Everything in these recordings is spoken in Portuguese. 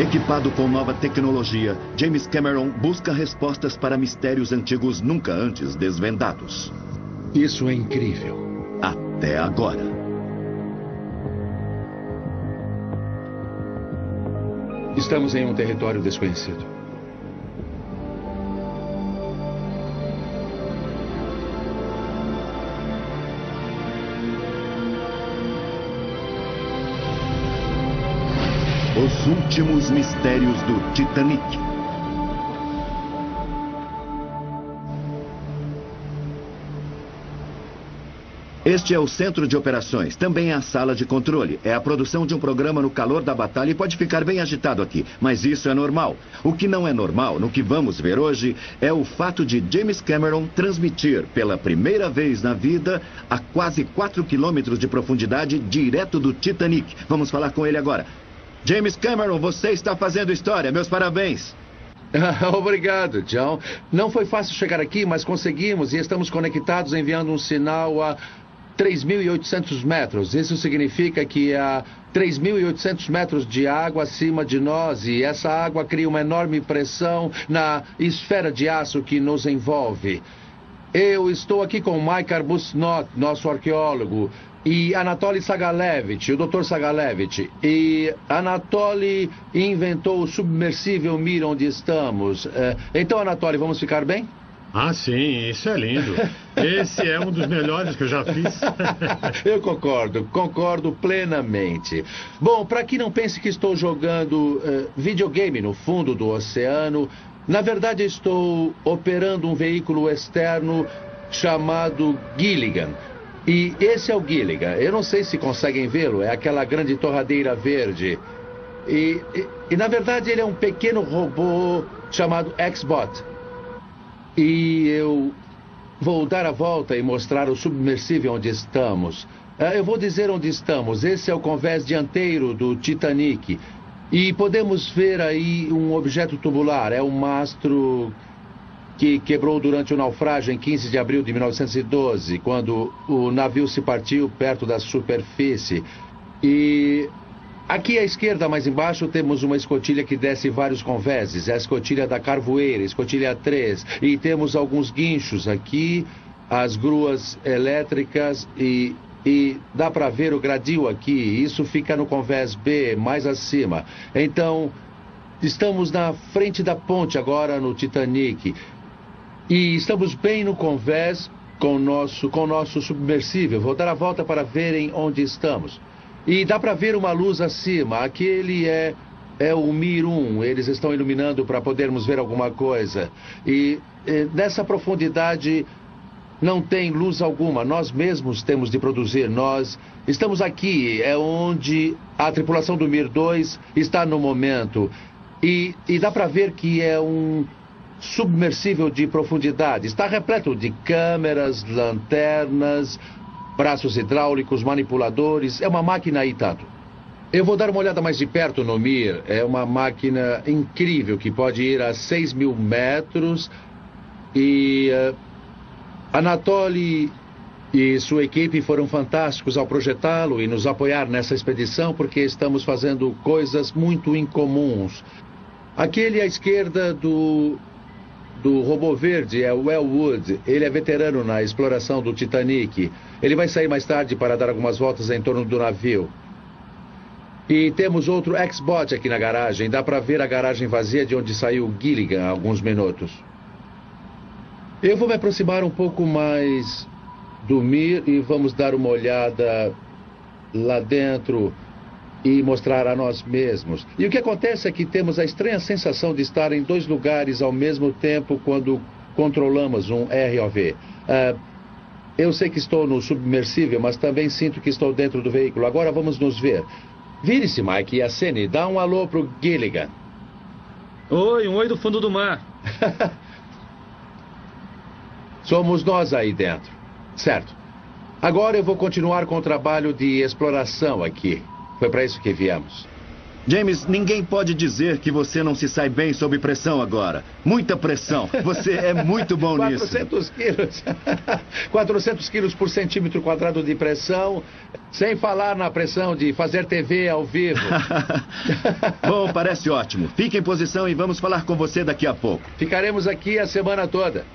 Equipado com nova tecnologia, James Cameron busca respostas para mistérios antigos nunca antes desvendados. Isso é incrível. Até agora. Estamos em um território desconhecido. Os últimos mistérios do Titanic. Este é o centro de operações, também é a sala de controle. É a produção de um programa no calor da batalha e pode ficar bem agitado aqui, mas isso é normal. O que não é normal, no que vamos ver hoje, é o fato de James Cameron transmitir pela primeira vez na vida a quase 4 quilômetros de profundidade direto do Titanic. Vamos falar com ele agora. James Cameron, você está fazendo história. Meus parabéns. Obrigado, John. Não foi fácil chegar aqui, mas conseguimos e estamos conectados enviando um sinal a 3.800 metros. Isso significa que há 3.800 metros de água acima de nós e essa água cria uma enorme pressão na esfera de aço que nos envolve. Eu estou aqui com Mike Arbuthnot, nosso arqueólogo, e Anatoly Sagalevich, o Dr. Sagalevich. E Anatoly inventou o submersível Mir onde estamos. Então, Anatoly, vamos ficar bem? Ah, sim, isso é lindo. Esse é um dos melhores que eu já fiz. Eu concordo plenamente. Bom, para que não pense que estou jogando videogame no fundo do oceano, na verdade estou operando um veículo externo chamado Gilligan. E esse é o Gilligan. Eu não sei se conseguem vê-lo, é aquela grande torradeira verde. E na verdade ele é um pequeno robô chamado X-Bot. E eu vou dar a volta e mostrar o submersível onde estamos. Eu vou dizer onde estamos. Esse é o convés dianteiro do Titanic. E podemos ver aí um objeto tubular. É um mastro que quebrou durante o naufrágio em 15 de abril de 1912, quando o navio se partiu perto da superfície. E aqui à esquerda, mais embaixo, temos uma escotilha que desce vários convéses. É a escotilha da Carvoeira, escotilha 3. E temos alguns guinchos aqui, as gruas elétricas e dá para ver o gradil aqui. Isso fica no convés B, mais acima. Então, estamos na frente da ponte agora no Titanic. E estamos bem no convés com o nosso submersível. Vou dar a volta para verem onde estamos. E dá para ver uma luz acima. Aquele é o Mir 1. Eles estão iluminando para podermos ver alguma coisa. E nessa profundidade não tem luz alguma. Nós mesmos temos de produzir. Nós estamos aqui. É onde a tripulação do Mir 2 está no momento. E dá para ver que é um submersível de profundidade. Está repleto de câmeras, lanternas, braços hidráulicos, manipuladores. É uma máquina e tanto. Eu vou dar uma olhada mais de perto no Mir. É uma máquina incrível que pode ir a 6.000 metros. E Anatoly e sua equipe foram fantásticos ao projetá-lo e nos apoiar nessa expedição, porque estamos fazendo coisas muito incomuns. Aquele à esquerda do robô verde é o Elwood. Ele é veterano na exploração do Titanic. Ele vai sair mais tarde para dar algumas voltas em torno do navio. E temos outro X-Bot aqui na garagem. Dá para ver a garagem vazia de onde saiu o Gilligan há alguns minutos. Eu vou me aproximar um pouco mais do Mir e vamos dar uma olhada lá dentro e mostrar a nós mesmos. E o que acontece é que temos a estranha sensação de estar em dois lugares ao mesmo tempo quando controlamos um ROV. Eu sei que estou no submersível, mas também sinto que estou dentro do veículo. Agora vamos nos ver. Vire-se, Mike, e acene. Dá um alô pro Gilligan. Oi, um oi do fundo do mar. Somos nós aí dentro. Certo. Agora eu vou continuar com o trabalho de exploração aqui. Foi para isso que viemos. James, ninguém pode dizer que você não se sai bem sob pressão agora. Muita pressão. Você é muito bom nisso. 400 quilos. 400 quilos por centímetro quadrado de pressão, sem falar na pressão de fazer TV ao vivo. Bom, parece ótimo. Fique em posição e vamos falar com você daqui a pouco. Ficaremos aqui a semana toda.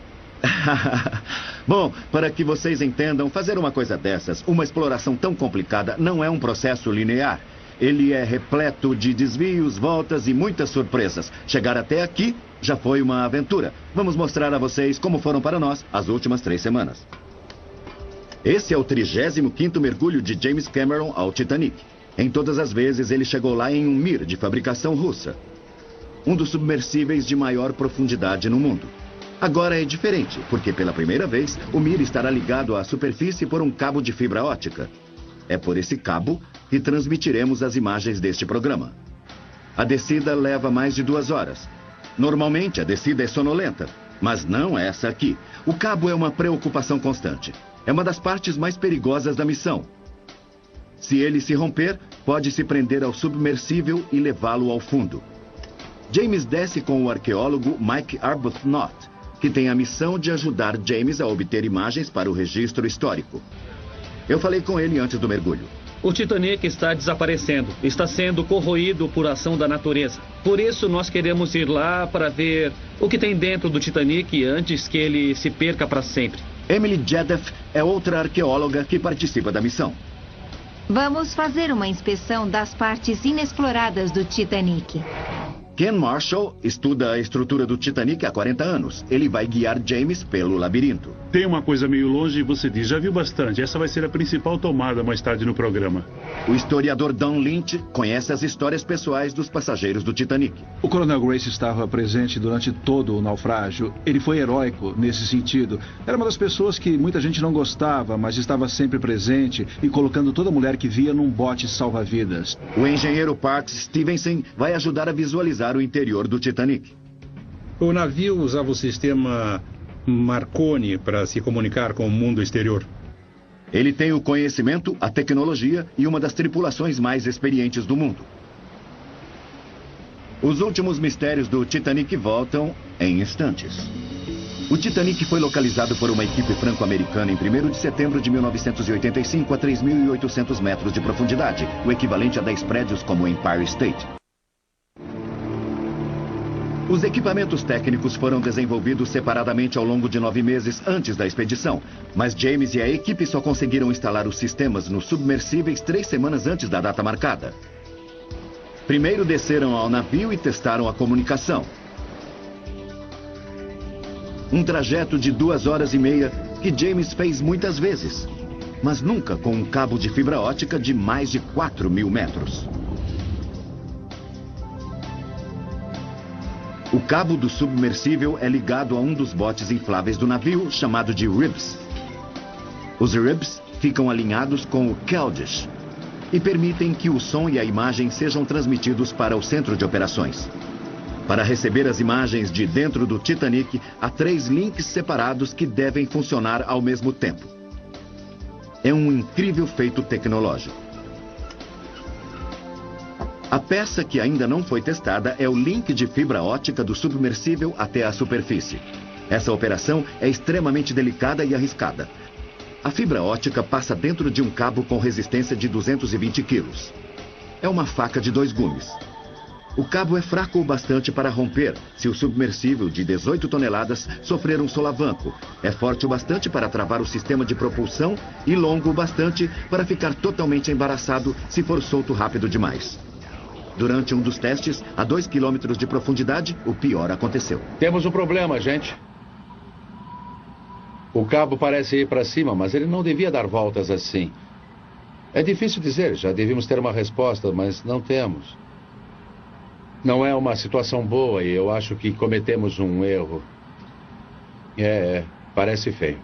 Bom, para que vocês entendam, fazer uma coisa dessas, uma exploração tão complicada, não é um processo linear. Ele é repleto de desvios, voltas e muitas surpresas. Chegar até aqui já foi uma aventura. Vamos mostrar a vocês como foram para nós as últimas 3 semanas. Esse é o 35º mergulho de James Cameron ao Titanic. Em todas as vezes ele chegou lá em um Mir de fabricação russa. Um dos submersíveis de maior profundidade no mundo. Agora é diferente, porque pela primeira vez o Mir estará ligado à superfície por um cabo de fibra ótica. É por esse cabo que transmitiremos as imagens deste programa. A descida leva mais de 2 horas. Normalmente a descida é sonolenta, mas não essa aqui. O cabo é uma preocupação constante. É uma das partes mais perigosas da missão. Se ele se romper, pode se prender ao submersível e levá-lo ao fundo. James desce com o arqueólogo Mike Arbuthnot, que tem a missão de ajudar James a obter imagens para o registro histórico. Eu falei com ele antes do mergulho. O Titanic está desaparecendo. Está sendo corroído por ação da natureza. Por isso, nós queremos ir lá para ver o que tem dentro do Titanic antes que ele se perca para sempre. Emily Jedef é outra arqueóloga que participa da missão. Vamos fazer uma inspeção das partes inexploradas do Titanic. Ken Marshall estuda a estrutura do Titanic há 40 anos. Ele vai guiar James pelo labirinto. Tem uma coisa meio longe e você diz, já viu bastante. Essa vai ser a principal tomada mais tarde no programa. O historiador Don Lynch conhece as histórias pessoais dos passageiros do Titanic. O Coronel Grace estava presente durante todo o naufrágio. Ele foi heróico nesse sentido. Era uma das pessoas que muita gente não gostava, mas estava sempre presente e colocando toda mulher que via num bote salva-vidas. O engenheiro Parks Stevenson vai ajudar a visualizar o interior do Titanic. O navio usava o sistema Marconi para se comunicar com o mundo exterior. Ele tem o conhecimento, a tecnologia e uma das tripulações mais experientes do mundo. Os últimos mistérios do Titanic voltam em instantes. O Titanic foi localizado por uma equipe franco-americana em 1º de setembro de 1985 a 3.800 metros de profundidade, o equivalente a 10 prédios como o Empire State. Os equipamentos técnicos foram desenvolvidos separadamente ao longo de 9 meses antes da expedição, mas James e a equipe só conseguiram instalar os sistemas nos submersíveis 3 semanas antes da data marcada. Primeiro desceram ao navio e testaram a comunicação. Um trajeto de 2 horas e meia que James fez muitas vezes, mas nunca com um cabo de fibra ótica de mais de 4.000 metros. O cabo do submersível é ligado a um dos botes infláveis do navio, chamado de ribs. Os ribs ficam alinhados com o Keldysh e permitem que o som e a imagem sejam transmitidos para o centro de operações. Para receber as imagens de dentro do Titanic, há 3 links separados que devem funcionar ao mesmo tempo. É um incrível feito tecnológico. A peça que ainda não foi testada é o link de fibra ótica do submersível até a superfície. Essa operação é extremamente delicada e arriscada. A fibra ótica passa dentro de um cabo com resistência de 220 quilos. É uma faca de 2 gumes. O cabo é fraco o bastante para romper se o submersível de 18 toneladas sofrer um solavanco. É forte o bastante para travar o sistema de propulsão e longo o bastante para ficar totalmente embaraçado se for solto rápido demais. Durante um dos testes, a 2 quilômetros de profundidade, o pior aconteceu. Temos um problema, gente. O cabo parece ir para cima, mas ele não devia dar voltas assim. É difícil dizer, já devíamos ter uma resposta, mas não temos. Não é uma situação boa e eu acho que cometemos um erro. Parece feio.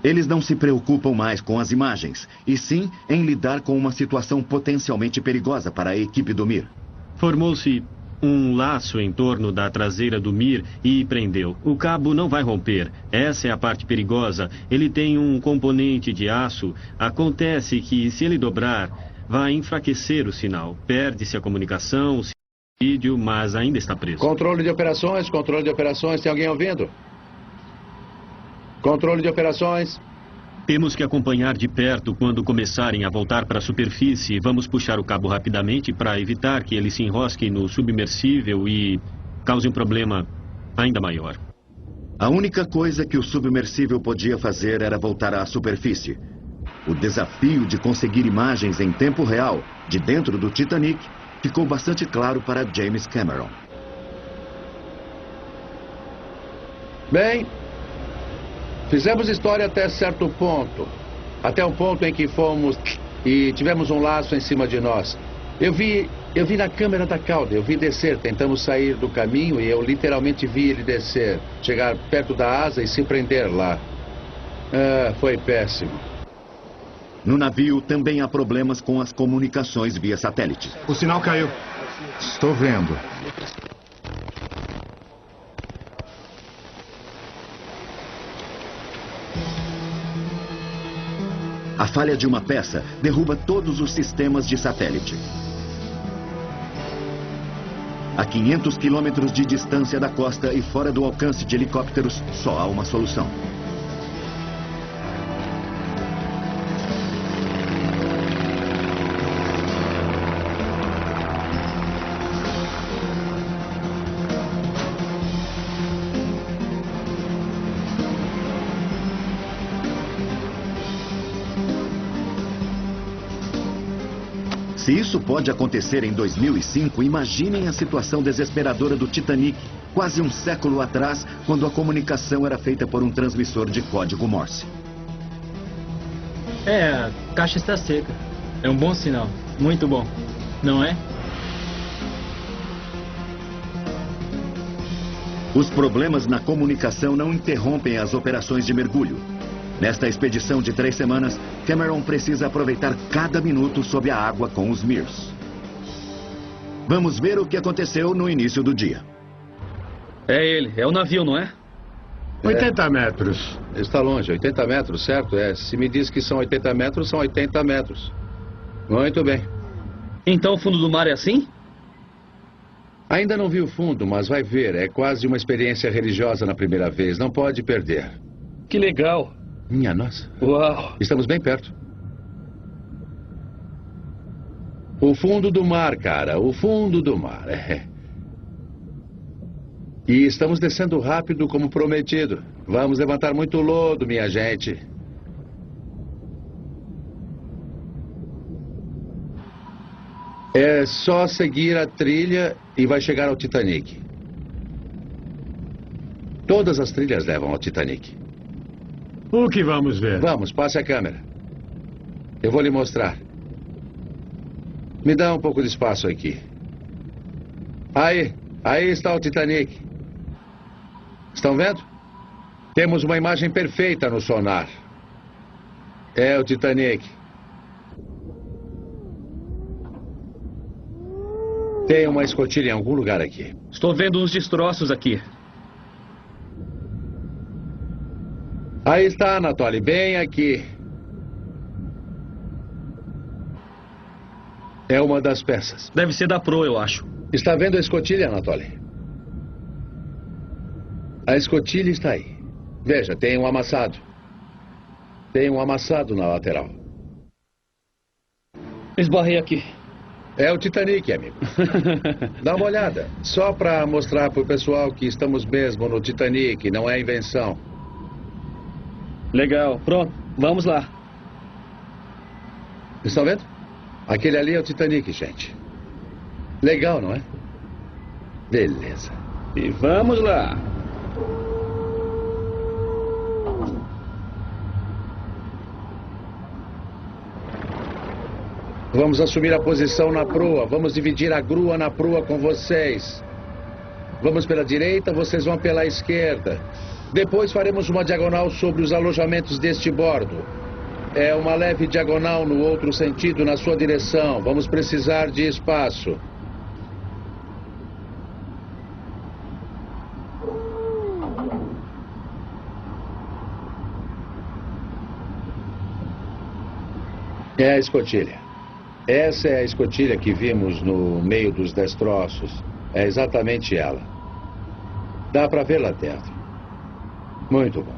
Eles não se preocupam mais com as imagens, e sim em lidar com uma situação potencialmente perigosa para a equipe do Mir. Formou-se um laço em torno da traseira do Mir e prendeu. O cabo não vai romper. Essa é a parte perigosa. Ele tem um componente de aço. Acontece que, se ele dobrar, vai enfraquecer o sinal. Perde-se a comunicação, o vídeo, mas ainda está preso. Controle de operações, tem alguém ouvindo? Controle de operações. Temos que acompanhar de perto quando começarem a voltar para a superfície. Vamos puxar o cabo rapidamente para evitar que ele se enrosque no submersível e cause um problema ainda maior. A única coisa que o submersível podia fazer era voltar à superfície. O desafio de conseguir imagens em tempo real de dentro do Titanic ficou bastante claro para James Cameron. Bem, fizemos história até certo ponto. Até um ponto em que fomos e tivemos um laço em cima de nós. Eu vi na câmera da cauda, eu vi descer, tentamos sair do caminho e eu literalmente vi ele descer, chegar perto da asa e se prender lá. Foi péssimo. No navio também há problemas com as comunicações via satélite. O sinal caiu. Estou vendo. A falha de uma peça derruba todos os sistemas de satélite. A 500 quilômetros de distância da costa e fora do alcance de helicópteros, só há uma solução. Se isso pode acontecer em 2005, imaginem a situação desesperadora do Titanic, quase um século atrás, quando a comunicação era feita por um transmissor de código Morse. A caixa está seca. É um bom sinal. Muito bom. Não é? Os problemas na comunicação não interrompem as operações de mergulho. Nesta expedição de 3 semanas, Cameron precisa aproveitar cada minuto sob a água com os Mears. Vamos ver o que aconteceu no início do dia. É ele, é o navio, não é? 80 metros. Está longe, 80 metros, certo? Se me diz que são 80 metros, são 80 metros. Muito bem. Então o fundo do mar é assim? Ainda não vi o fundo, mas vai ver. É quase uma experiência religiosa na primeira vez. Não pode perder. Que legal. Minha nossa. Uau. Estamos bem perto. O fundo do mar, cara. O fundo do mar. E estamos descendo rápido como prometido. Vamos levantar muito lodo, minha gente. É só seguir a trilha e vai chegar ao Titanic. Todas as trilhas levam ao Titanic. O que vamos ver? Vamos, passe a câmera. Eu vou lhe mostrar. Me dá um pouco de espaço aqui. Aí está o Titanic. Estão vendo? Temos uma imagem perfeita no sonar. É o Titanic. Tem uma escotilha em algum lugar aqui. Estou vendo uns destroços aqui. Aí está, Anatoly, bem aqui. É uma das peças. Deve ser da proa, eu acho. Está vendo a escotilha, Anatoly? A escotilha está aí. Veja, tem um amassado. Tem um amassado na lateral. Esbarrei aqui. É o Titanic, amigo. Dá uma olhada. Só para mostrar para o pessoal que estamos mesmo no Titanic, não é invenção. Legal, pronto, vamos lá. Estão vendo? Aquele ali é o Titanic, gente. Legal, não é? Beleza. E vamos lá. Vamos assumir a posição na proa. Vamos dividir a grua na proa com vocês. Vamos pela direita, vocês vão pela esquerda. Depois faremos uma diagonal sobre os alojamentos deste bordo. É uma leve diagonal no outro sentido, na sua direção. Vamos precisar de espaço. É a escotilha. Essa é a escotilha que vimos no meio dos destroços. É exatamente ela. Dá para ver lá dentro. Muito bom.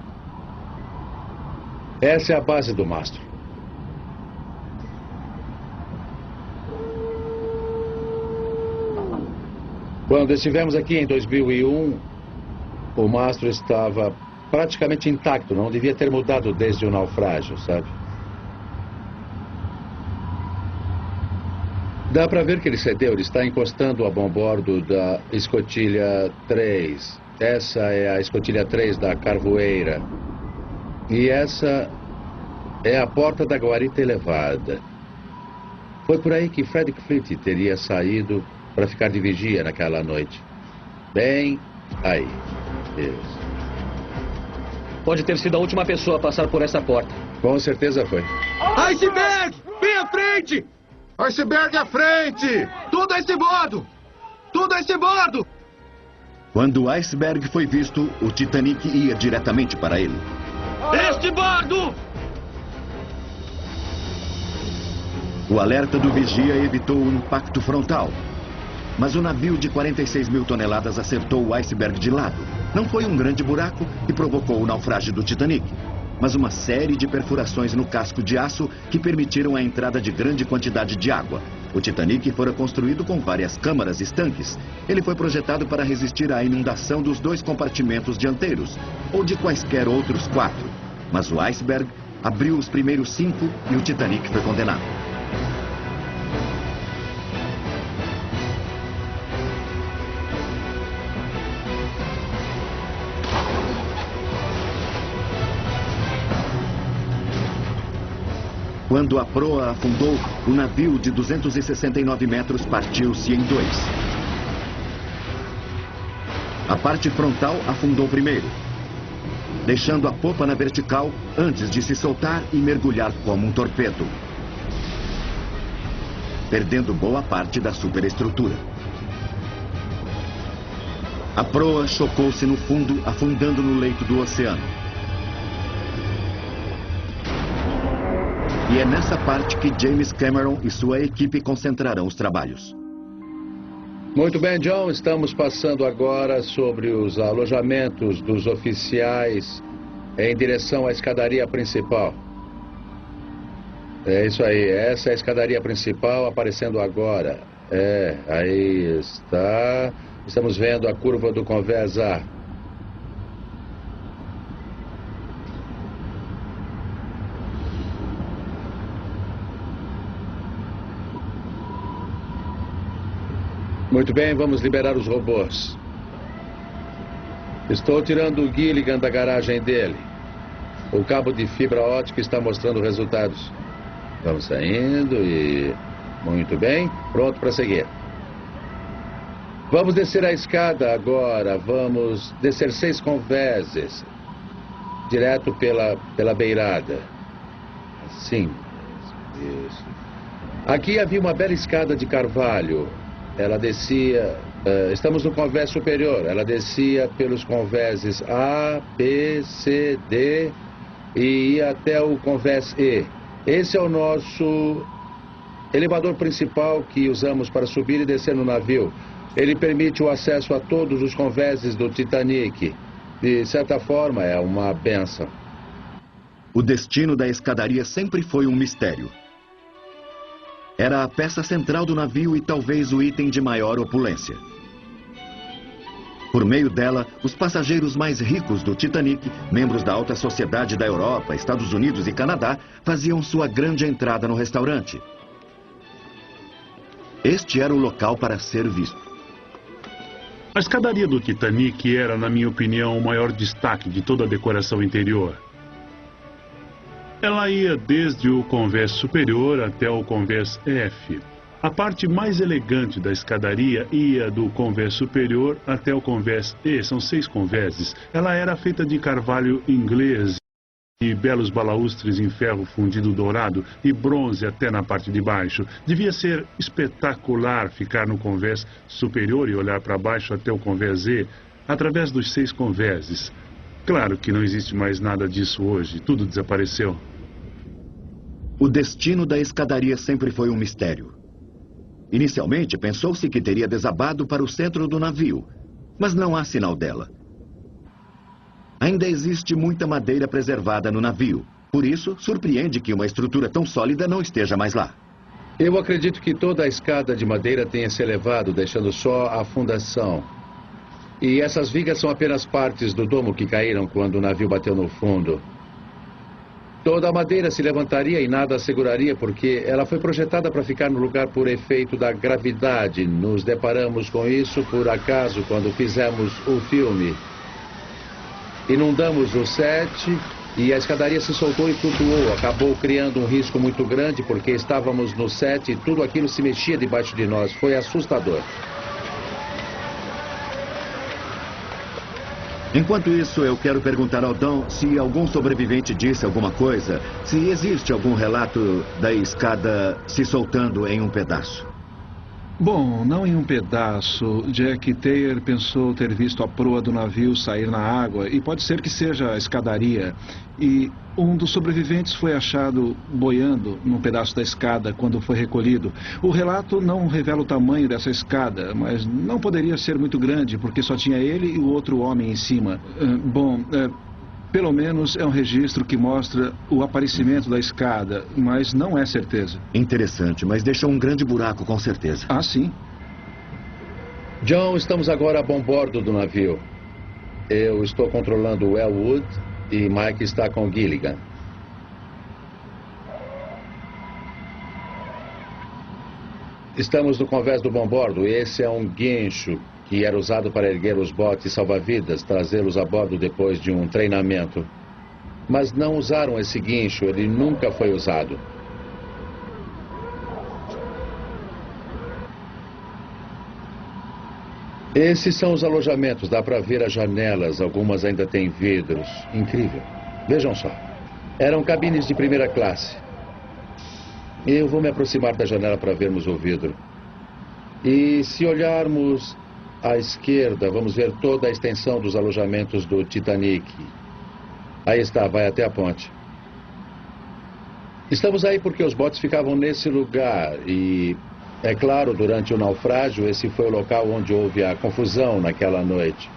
Essa é a base do mastro. Quando estivemos aqui em 2001, o mastro estava praticamente intacto. Não devia ter mudado desde o naufrágio, sabe? Dá para ver que ele cedeu. Ele está encostando a bombordo da escotilha 3. Essa é a escotilha 3 da Carvoeira. E essa é a porta da guarita elevada. Foi por aí que Frederick Fleet teria saído para ficar de vigia naquela noite. Bem aí. Isso. Pode ter sido a última pessoa a passar por essa porta. Com certeza foi. Iceberg! Vem à frente! Iceberg à frente! Tudo a esse bordo! Tudo a esse bordo! Quando o iceberg foi visto, o Titanic ia diretamente para ele. Este bordo! O alerta do vigia evitou o impacto frontal. Mas o navio de 46 mil toneladas acertou o iceberg de lado. Não foi um grande buraco que provocou o naufrágio do Titanic, mas uma série de perfurações no casco de aço que permitiram a entrada de grande quantidade de água. O Titanic fora construído com várias câmaras estanques. Ele foi projetado para resistir à inundação dos 2 compartimentos dianteiros, ou de quaisquer outros 4. Mas o iceberg abriu os primeiros 5 e o Titanic foi condenado. Quando a proa afundou, o navio de 269 metros partiu-se em 2. A parte frontal afundou primeiro, deixando a popa na vertical antes de se soltar e mergulhar como um torpedo, perdendo boa parte da superestrutura. A proa chocou-se no fundo, afundando no leito do oceano. E é nessa parte que James Cameron e sua equipe concentrarão os trabalhos. Muito bem, John. Estamos passando agora sobre os alojamentos dos oficiais em direção à escadaria principal. É isso aí. Essa é a escadaria principal aparecendo agora. Aí está. Estamos vendo a curva do convés A. Muito bem, vamos liberar os robôs. Estou tirando o Gilligan da garagem dele. O cabo de fibra ótica está mostrando resultados. Vamos saindo e... Muito bem, pronto para seguir. Vamos descer a escada agora. Vamos descer 6 convéses. Direto pela beirada. Assim. Isso. Aqui havia uma bela escada de carvalho. Ela descia, estamos no convés superior, ela descia pelos convéses A, B, C, D e ia até o convés E. Esse é o nosso elevador principal que usamos para subir e descer no navio. Ele permite o acesso a todos os convéses do Titanic. De certa forma, é uma bênção. O destino da escadaria sempre foi um mistério. Era a peça central do navio e talvez o item de maior opulência. Por meio dela, os passageiros mais ricos do Titanic, membros da alta sociedade da Europa, Estados Unidos e Canadá, faziam sua grande entrada no restaurante. Este era o local para ser visto. A escadaria do Titanic era, na minha opinião, o maior destaque de toda a decoração interior. Ela ia desde o convés superior até o convés F. A parte mais elegante da escadaria ia do convés superior até o convés E. São 6 convéses. Ela era feita de carvalho inglês e belos balaústres em ferro fundido dourado e bronze até na parte de baixo. Devia ser espetacular ficar no convés superior e olhar para baixo até o convés E, através dos 6 convéses. Claro que não existe mais nada disso hoje. Tudo desapareceu. O destino da escadaria sempre foi um mistério. Inicialmente, pensou-se que teria desabado para o centro do navio, mas não há sinal dela. Ainda existe muita madeira preservada no navio. Por isso, surpreende que uma estrutura tão sólida não esteja mais lá. Eu acredito que toda a escada de madeira tenha se elevado, deixando só a fundação. E essas vigas são apenas partes do domo que caíram quando o navio bateu no fundo. Toda a madeira se levantaria e nada a seguraria, porque ela foi projetada para ficar no lugar por efeito da gravidade. Nos deparamos com isso por acaso quando fizemos o filme. Inundamos o set e a escadaria se soltou e flutuou. Acabou criando um risco muito grande porque estávamos no set e tudo aquilo se mexia debaixo de nós. Foi assustador. Enquanto isso, eu quero perguntar ao Don se algum sobrevivente disse alguma coisa, se existe algum relato da escada se soltando em um pedaço. Bom, não em um pedaço. Jack Thayer pensou ter visto a proa do navio sair na água e pode ser que seja a escadaria. E um dos sobreviventes foi achado boiando num pedaço da escada quando foi recolhido. O relato não revela o tamanho dessa escada, mas não poderia ser muito grande porque só tinha ele e o outro homem em cima. Pelo menos é um registro que mostra o aparecimento da escada, mas não é certeza. Interessante, mas deixou um grande buraco com certeza. Ah, sim. John, estamos agora a bom bordo do navio. Eu estou controlando o Elwood e Mike está com Gilligan. Estamos no convés do bom bordo. Esse é um guincho que era usado para erguer os botes salva-vidas, trazê-los a bordo depois de um treinamento. Mas não usaram esse guincho, ele nunca foi usado. Esses são os alojamentos, dá para ver as janelas, algumas ainda têm vidros. Incrível. Vejam só. Eram cabines de primeira classe. Eu vou me aproximar da janela para vermos o vidro. E se olharmos à esquerda, vamos ver toda a extensão dos alojamentos do Titanic. Aí está, vai até a ponte. Estamos aí porque os botes ficavam nesse lugar e, é claro, durante o naufrágio, esse foi o local onde houve a confusão naquela noite.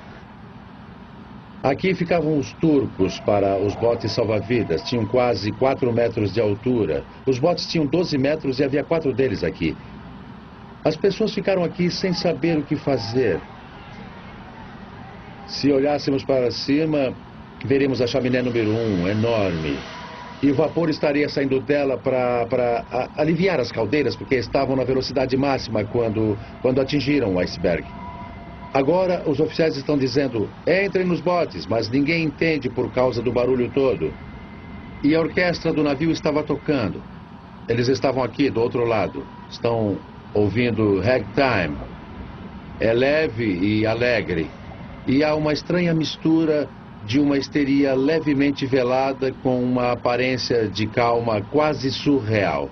Aqui ficavam os turcos para os botes salva-vidas. Tinham quase 4 metros de altura. Os botes tinham 12 metros e havia 4 deles aqui. As pessoas ficaram aqui sem saber o que fazer. Se olhássemos para cima, veríamos a chaminé número 1, enorme. E o vapor estaria saindo dela para aliviar as caldeiras, porque estavam na velocidade máxima quando atingiram o iceberg. Agora, os oficiais estão dizendo, entrem nos botes, mas ninguém entende por causa do barulho todo. E a orquestra do navio estava tocando. Eles estavam aqui, do outro lado. Estão ouvindo ragtime. É leve e alegre. E há uma estranha mistura de uma histeria levemente velada com uma aparência de calma quase surreal.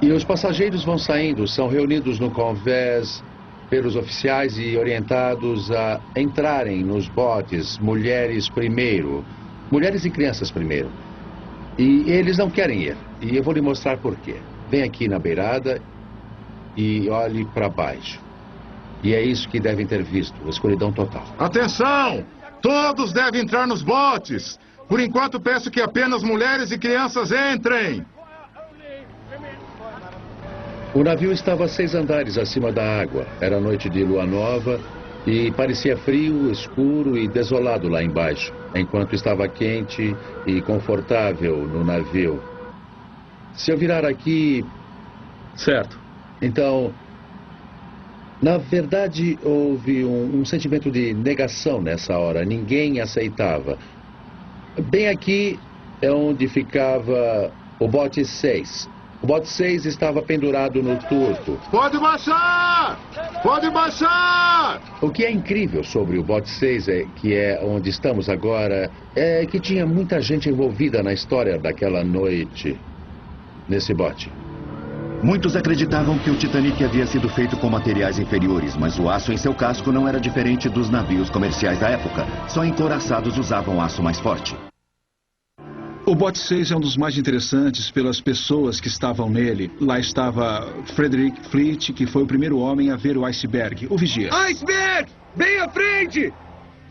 E os passageiros vão saindo, são reunidos no convés pelos oficiais e orientados a entrarem nos botes, mulheres primeiro. Mulheres e crianças primeiro. E eles não querem ir. E eu vou lhe mostrar por quê. Vem aqui na beirada e olhe para baixo. E é isso que devem ter visto, a escuridão total. Atenção! Todos devem entrar nos botes. Por enquanto, peço que apenas mulheres e crianças entrem. O navio estava a 6 andares acima da água. Era noite de lua nova e parecia frio, escuro e desolado lá embaixo, enquanto estava quente e confortável no navio. Se eu virar aqui... Certo. Então, na verdade, houve um sentimento de negação nessa hora. Ninguém aceitava. Bem aqui é onde ficava o bote 6. O bote 6 estava pendurado no turco. Pode baixar! Pode baixar! O que é incrível sobre o bote 6, que é onde estamos agora, é que tinha muita gente envolvida na história daquela noite, nesse bote. Muitos acreditavam que o Titanic havia sido feito com materiais inferiores, mas o aço em seu casco não era diferente dos navios comerciais da época. Só encouraçados usavam aço mais forte. O bote 6 é um dos mais interessantes pelas pessoas que estavam nele. Lá estava Frederick Fleet, que foi o primeiro homem a ver o iceberg, o vigia. Iceberg! Bem à frente!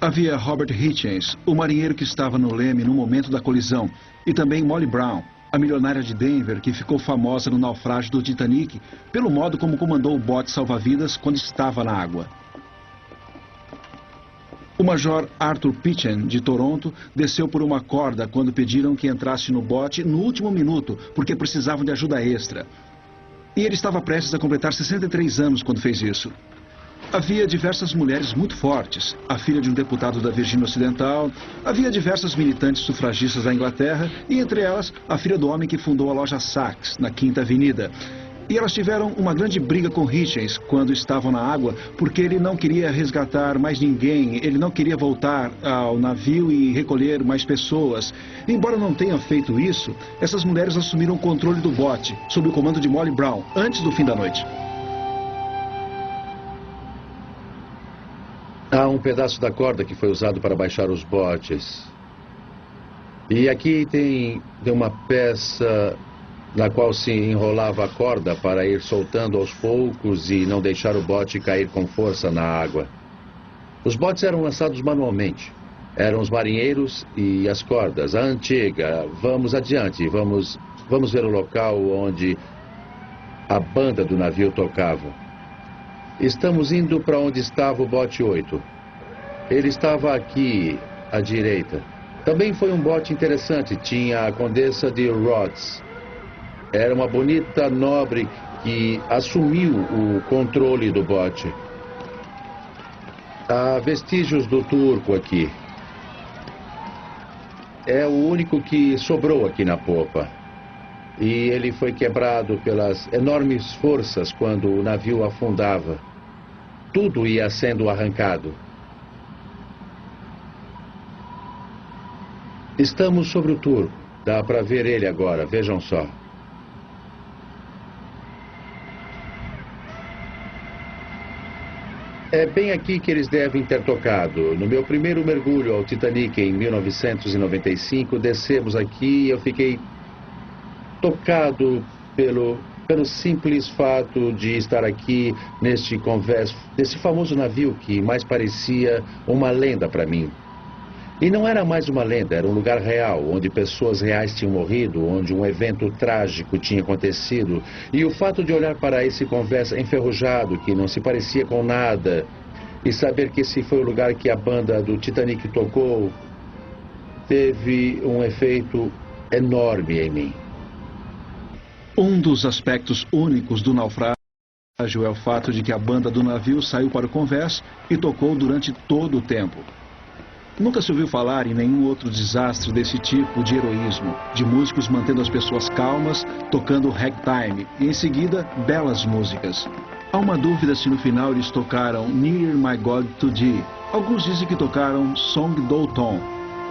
Havia Robert Hitchens, o marinheiro que estava no leme no momento da colisão. E também Molly Brown, a milionária de Denver que ficou famosa no naufrágio do Titanic pelo modo como comandou o bote salva-vidas quando estava na água. O major Arthur Pitchen, de Toronto, desceu por uma corda quando pediram que entrasse no bote no último minuto, porque precisavam de ajuda extra. E ele estava prestes a completar 63 anos quando fez isso. Havia diversas mulheres muito fortes, a filha de um deputado da Virgínia Ocidental, havia diversas militantes sufragistas da Inglaterra e, entre elas, a filha do homem que fundou a loja Saks, na Quinta Avenida. E elas tiveram uma grande briga com Hitchens quando estavam na água, porque ele não queria resgatar mais ninguém, ele não queria voltar ao navio e recolher mais pessoas. Embora não tenham feito isso, essas mulheres assumiram o controle do bote, sob o comando de Molly Brown, antes do fim da noite. Há um pedaço da corda que foi usado para baixar os botes. E aqui tem uma peça na qual se enrolava a corda para ir soltando aos poucos e não deixar o bote cair com força na água. Os botes eram lançados manualmente. Eram os marinheiros e as cordas, a antiga. Vamos adiante, vamos ver o local onde a banda do navio tocava. Estamos indo para onde estava o bote 8. Ele estava aqui, à direita. Também foi um bote interessante, tinha a Condessa de Rhodes. Era uma bonita nobre que assumiu o controle do bote. Há vestígios do turco aqui. É o único que sobrou aqui na popa. E ele foi quebrado pelas enormes forças quando o navio afundava. Tudo ia sendo arrancado. Estamos sobre o turco. Dá para ver ele agora, vejam só. É bem aqui que eles devem ter tocado. No meu primeiro mergulho ao Titanic em 1995, descemos aqui e eu fiquei tocado pelo simples fato de estar aqui neste famoso navio que mais parecia uma lenda para mim. E não era mais uma lenda, era um lugar real, onde pessoas reais tinham morrido, onde um evento trágico tinha acontecido. E o fato de olhar para esse convés enferrujado, que não se parecia com nada, e saber que esse foi o lugar que a banda do Titanic tocou, teve um efeito enorme em mim. Um dos aspectos únicos do naufrágio é o fato de que a banda do navio saiu para o convés e tocou durante todo o tempo. Nunca se ouviu falar em nenhum outro desastre desse tipo de heroísmo, de músicos mantendo as pessoas calmas, tocando ragtime e, em seguida, belas músicas. Há uma dúvida se no final eles tocaram Near My God to Thee. Alguns dizem que tocaram Song Do Tom.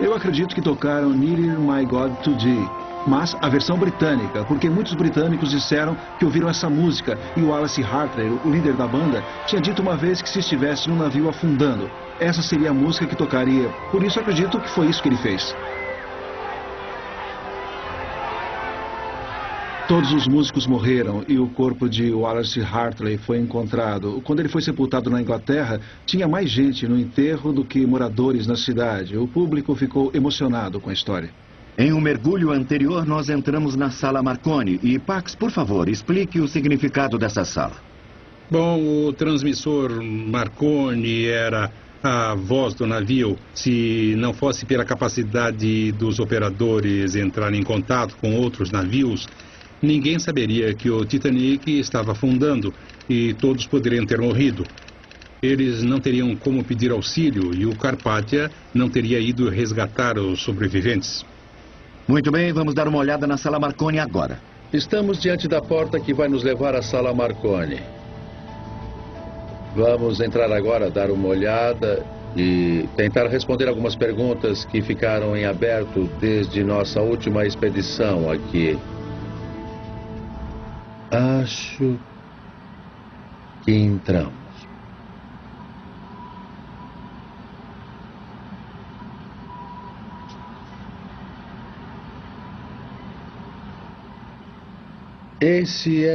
Eu acredito que tocaram Near My God to Thee, mas a versão britânica, porque muitos britânicos disseram que ouviram essa música e o Wallace Hartley, o líder da banda, tinha dito uma vez que se estivesse num navio afundando, essa seria a música que tocaria. Por isso acredito que foi isso que ele fez. Todos os músicos morreram e o corpo de Wallace Hartley foi encontrado. Quando ele foi sepultado na Inglaterra, tinha mais gente no enterro do que moradores na cidade. O público ficou emocionado com a história. Em um mergulho anterior, nós entramos na Sala Marconi. E, Pax, por favor, explique o significado dessa sala. Bom, o transmissor Marconi era a voz do navio. Se não fosse pela capacidade dos operadores entrarem em contato com outros navios, ninguém saberia que o Titanic estava afundando e todos poderiam ter morrido. Eles não teriam como pedir auxílio e o Carpathia não teria ido resgatar os sobreviventes. Muito bem, vamos dar uma olhada na Sala Marconi agora. Estamos diante da porta que vai nos levar à Sala Marconi. Vamos entrar agora, dar uma olhada e tentar responder algumas perguntas que ficaram em aberto desde nossa última expedição aqui. Acho que entramos. Esse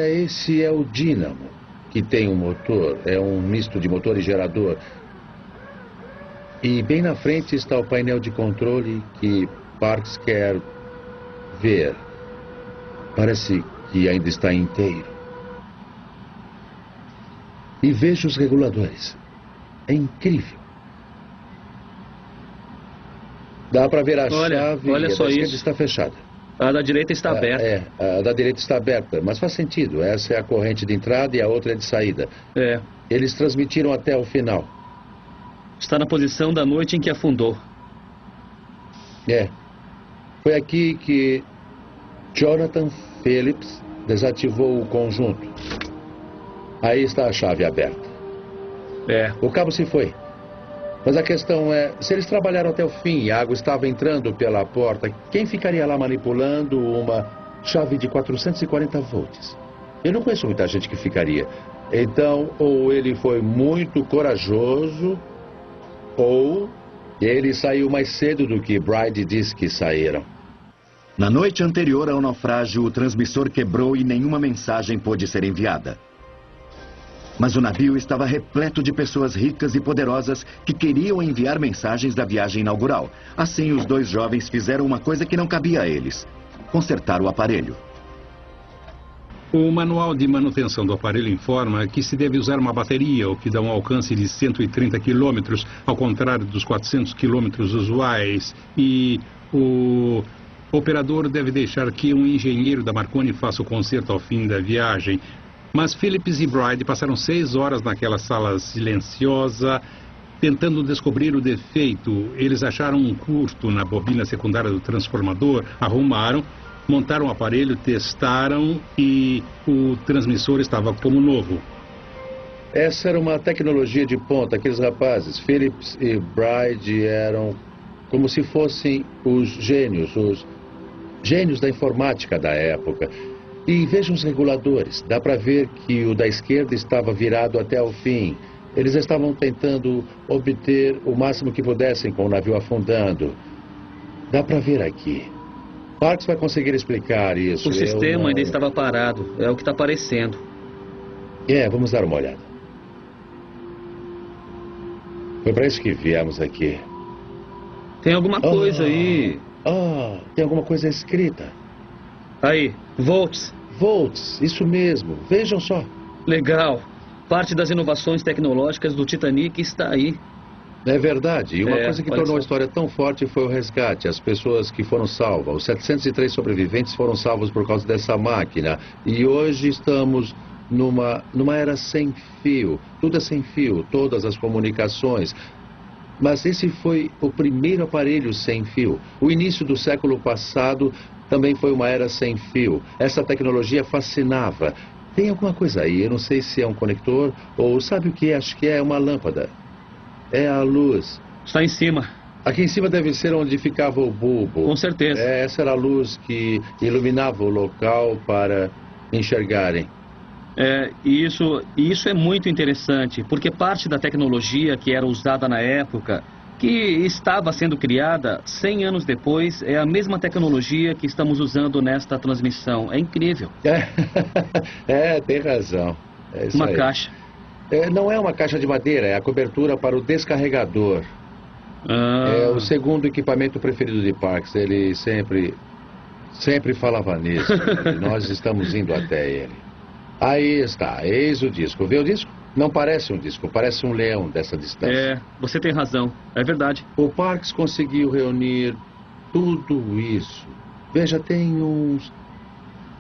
é o dínamo, que tem um motor. É um misto de motor e gerador. E bem na frente está o painel de controle que Parks quer ver. Parece que ainda está inteiro. E veja os reguladores. É incrível. Dá para ver a chave olha e só a da esquerda isso. está fechada. A da direita está aberta. A da direita está aberta, mas faz sentido. Essa é a corrente de entrada e a outra é de saída. Eles transmitiram até o final. Está na posição da noite em que afundou. Foi aqui que Jonathan Phillips desativou o conjunto. Aí está a chave aberta. O cabo se foi. Mas a questão é, se eles trabalharam até o fim e a água estava entrando pela porta, quem ficaria lá manipulando uma chave de 440 volts? Eu não conheço muita gente que ficaria. Então, ou ele foi muito corajoso, ou ele saiu mais cedo do que Bride disse que saíram. Na noite anterior ao naufrágio, o transmissor quebrou e nenhuma mensagem pôde ser enviada. Mas o navio estava repleto de pessoas ricas e poderosas que queriam enviar mensagens da viagem inaugural. Assim, os dois jovens fizeram uma coisa que não cabia a eles: consertar o aparelho. O manual de manutenção do aparelho informa que se deve usar uma bateria, o que dá um alcance de 130 km, ao contrário dos 400 km usuais. E o operador deve deixar que um engenheiro da Marconi faça o conserto ao fim da viagem. Mas Phillips e Bride passaram 6 horas naquela sala silenciosa, tentando descobrir o defeito. Eles acharam um curto na bobina secundária do transformador, arrumaram, montaram o aparelho, testaram e o transmissor estava como novo. Essa era uma tecnologia de ponta. Aqueles rapazes, Phillips e Bride, eram como se fossem os gênios da informática da época. E vejam os reguladores. Dá para ver que o da esquerda estava virado até o fim. Eles estavam tentando obter o máximo que pudessem com o navio afundando. Dá para ver aqui. Parks vai conseguir explicar isso. O sistema ainda estava parado. É o que está parecendo. Vamos dar uma olhada. Foi para isso que viemos aqui. Tem alguma coisa aí. Tem alguma coisa escrita. Aí, volts. Volts, isso mesmo. Vejam só. Legal. Parte das inovações tecnológicas do Titanic está aí. É verdade. E uma coisa que tornou a história tão forte foi o resgate. As pessoas que foram salvas. Os 703 sobreviventes foram salvos por causa dessa máquina. E hoje estamos numa era sem fio. Tudo é sem fio. Todas as comunicações. Mas esse foi o primeiro aparelho sem fio. O início do século passado também foi uma era sem fio. Essa tecnologia fascinava. Tem alguma coisa aí, eu não sei se é um conector ou sabe o que é? Acho que é uma lâmpada. É a luz. Está em cima. Aqui em cima deve ser onde ficava o bulbo. Com certeza. Essa era a luz que iluminava o local para enxergarem. Isso é muito interessante, porque parte da tecnologia que era usada na época, que estava sendo criada 100 anos depois, é a mesma tecnologia que estamos usando nesta transmissão. É incrível. Tem razão. É isso uma aí. Caixa. Não é uma caixa de madeira, é a cobertura para o descarregador. É o segundo equipamento preferido de Parks. Ele sempre falava nisso. E nós estamos indo até ele. Aí está, eis o disco. Vê o disco? Não parece um disco, parece um leão dessa distância. Você tem razão, é verdade. O Parks conseguiu reunir tudo isso. Veja, tem uns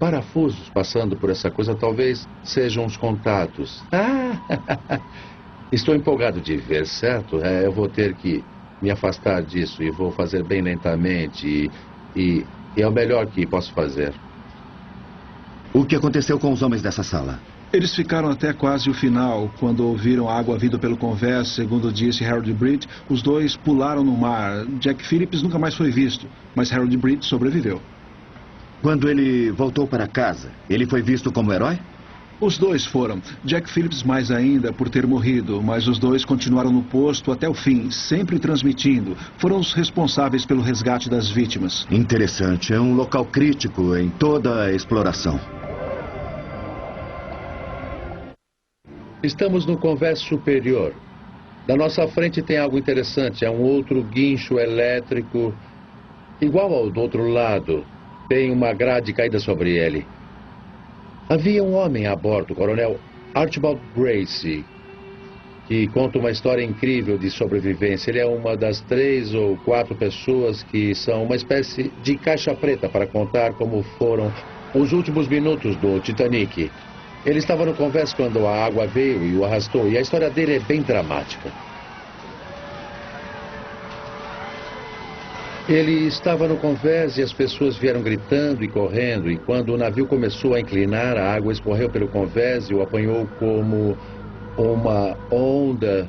parafusos passando por essa coisa, talvez sejam os contatos. Estou empolgado de ver, certo? Eu vou ter que me afastar disso e vou fazer bem lentamente e é o melhor que posso fazer. O que aconteceu com os homens dessa sala? Eles ficaram até quase o final. Quando ouviram a água vindo pelo convés, segundo disse Harold Britt, os dois pularam no mar. Jack Phillips nunca mais foi visto, mas Harold Britt sobreviveu. Quando ele voltou para casa, ele foi visto como herói? Os dois foram. Jack Phillips mais ainda por ter morrido, mas os dois continuaram no posto até o fim, sempre transmitindo. Foram os responsáveis pelo resgate das vítimas. Interessante. É um local crítico em toda a exploração. Estamos no convés superior. Na nossa frente tem algo interessante. É um outro guincho elétrico, igual ao do outro lado. Tem uma grade caída sobre ele. Havia um homem a bordo, o coronel Archibald Gracie, que conta uma história incrível de sobrevivência. Ele é uma das 3 ou 4 pessoas que são uma espécie de caixa preta para contar como foram os últimos minutos do Titanic. Ele estava no convés quando a água veio e o arrastou, e a história dele é bem dramática. Ele estava no convés e as pessoas vieram gritando e correndo, e quando o navio começou a inclinar, a água escorreu pelo convés e o apanhou como uma onda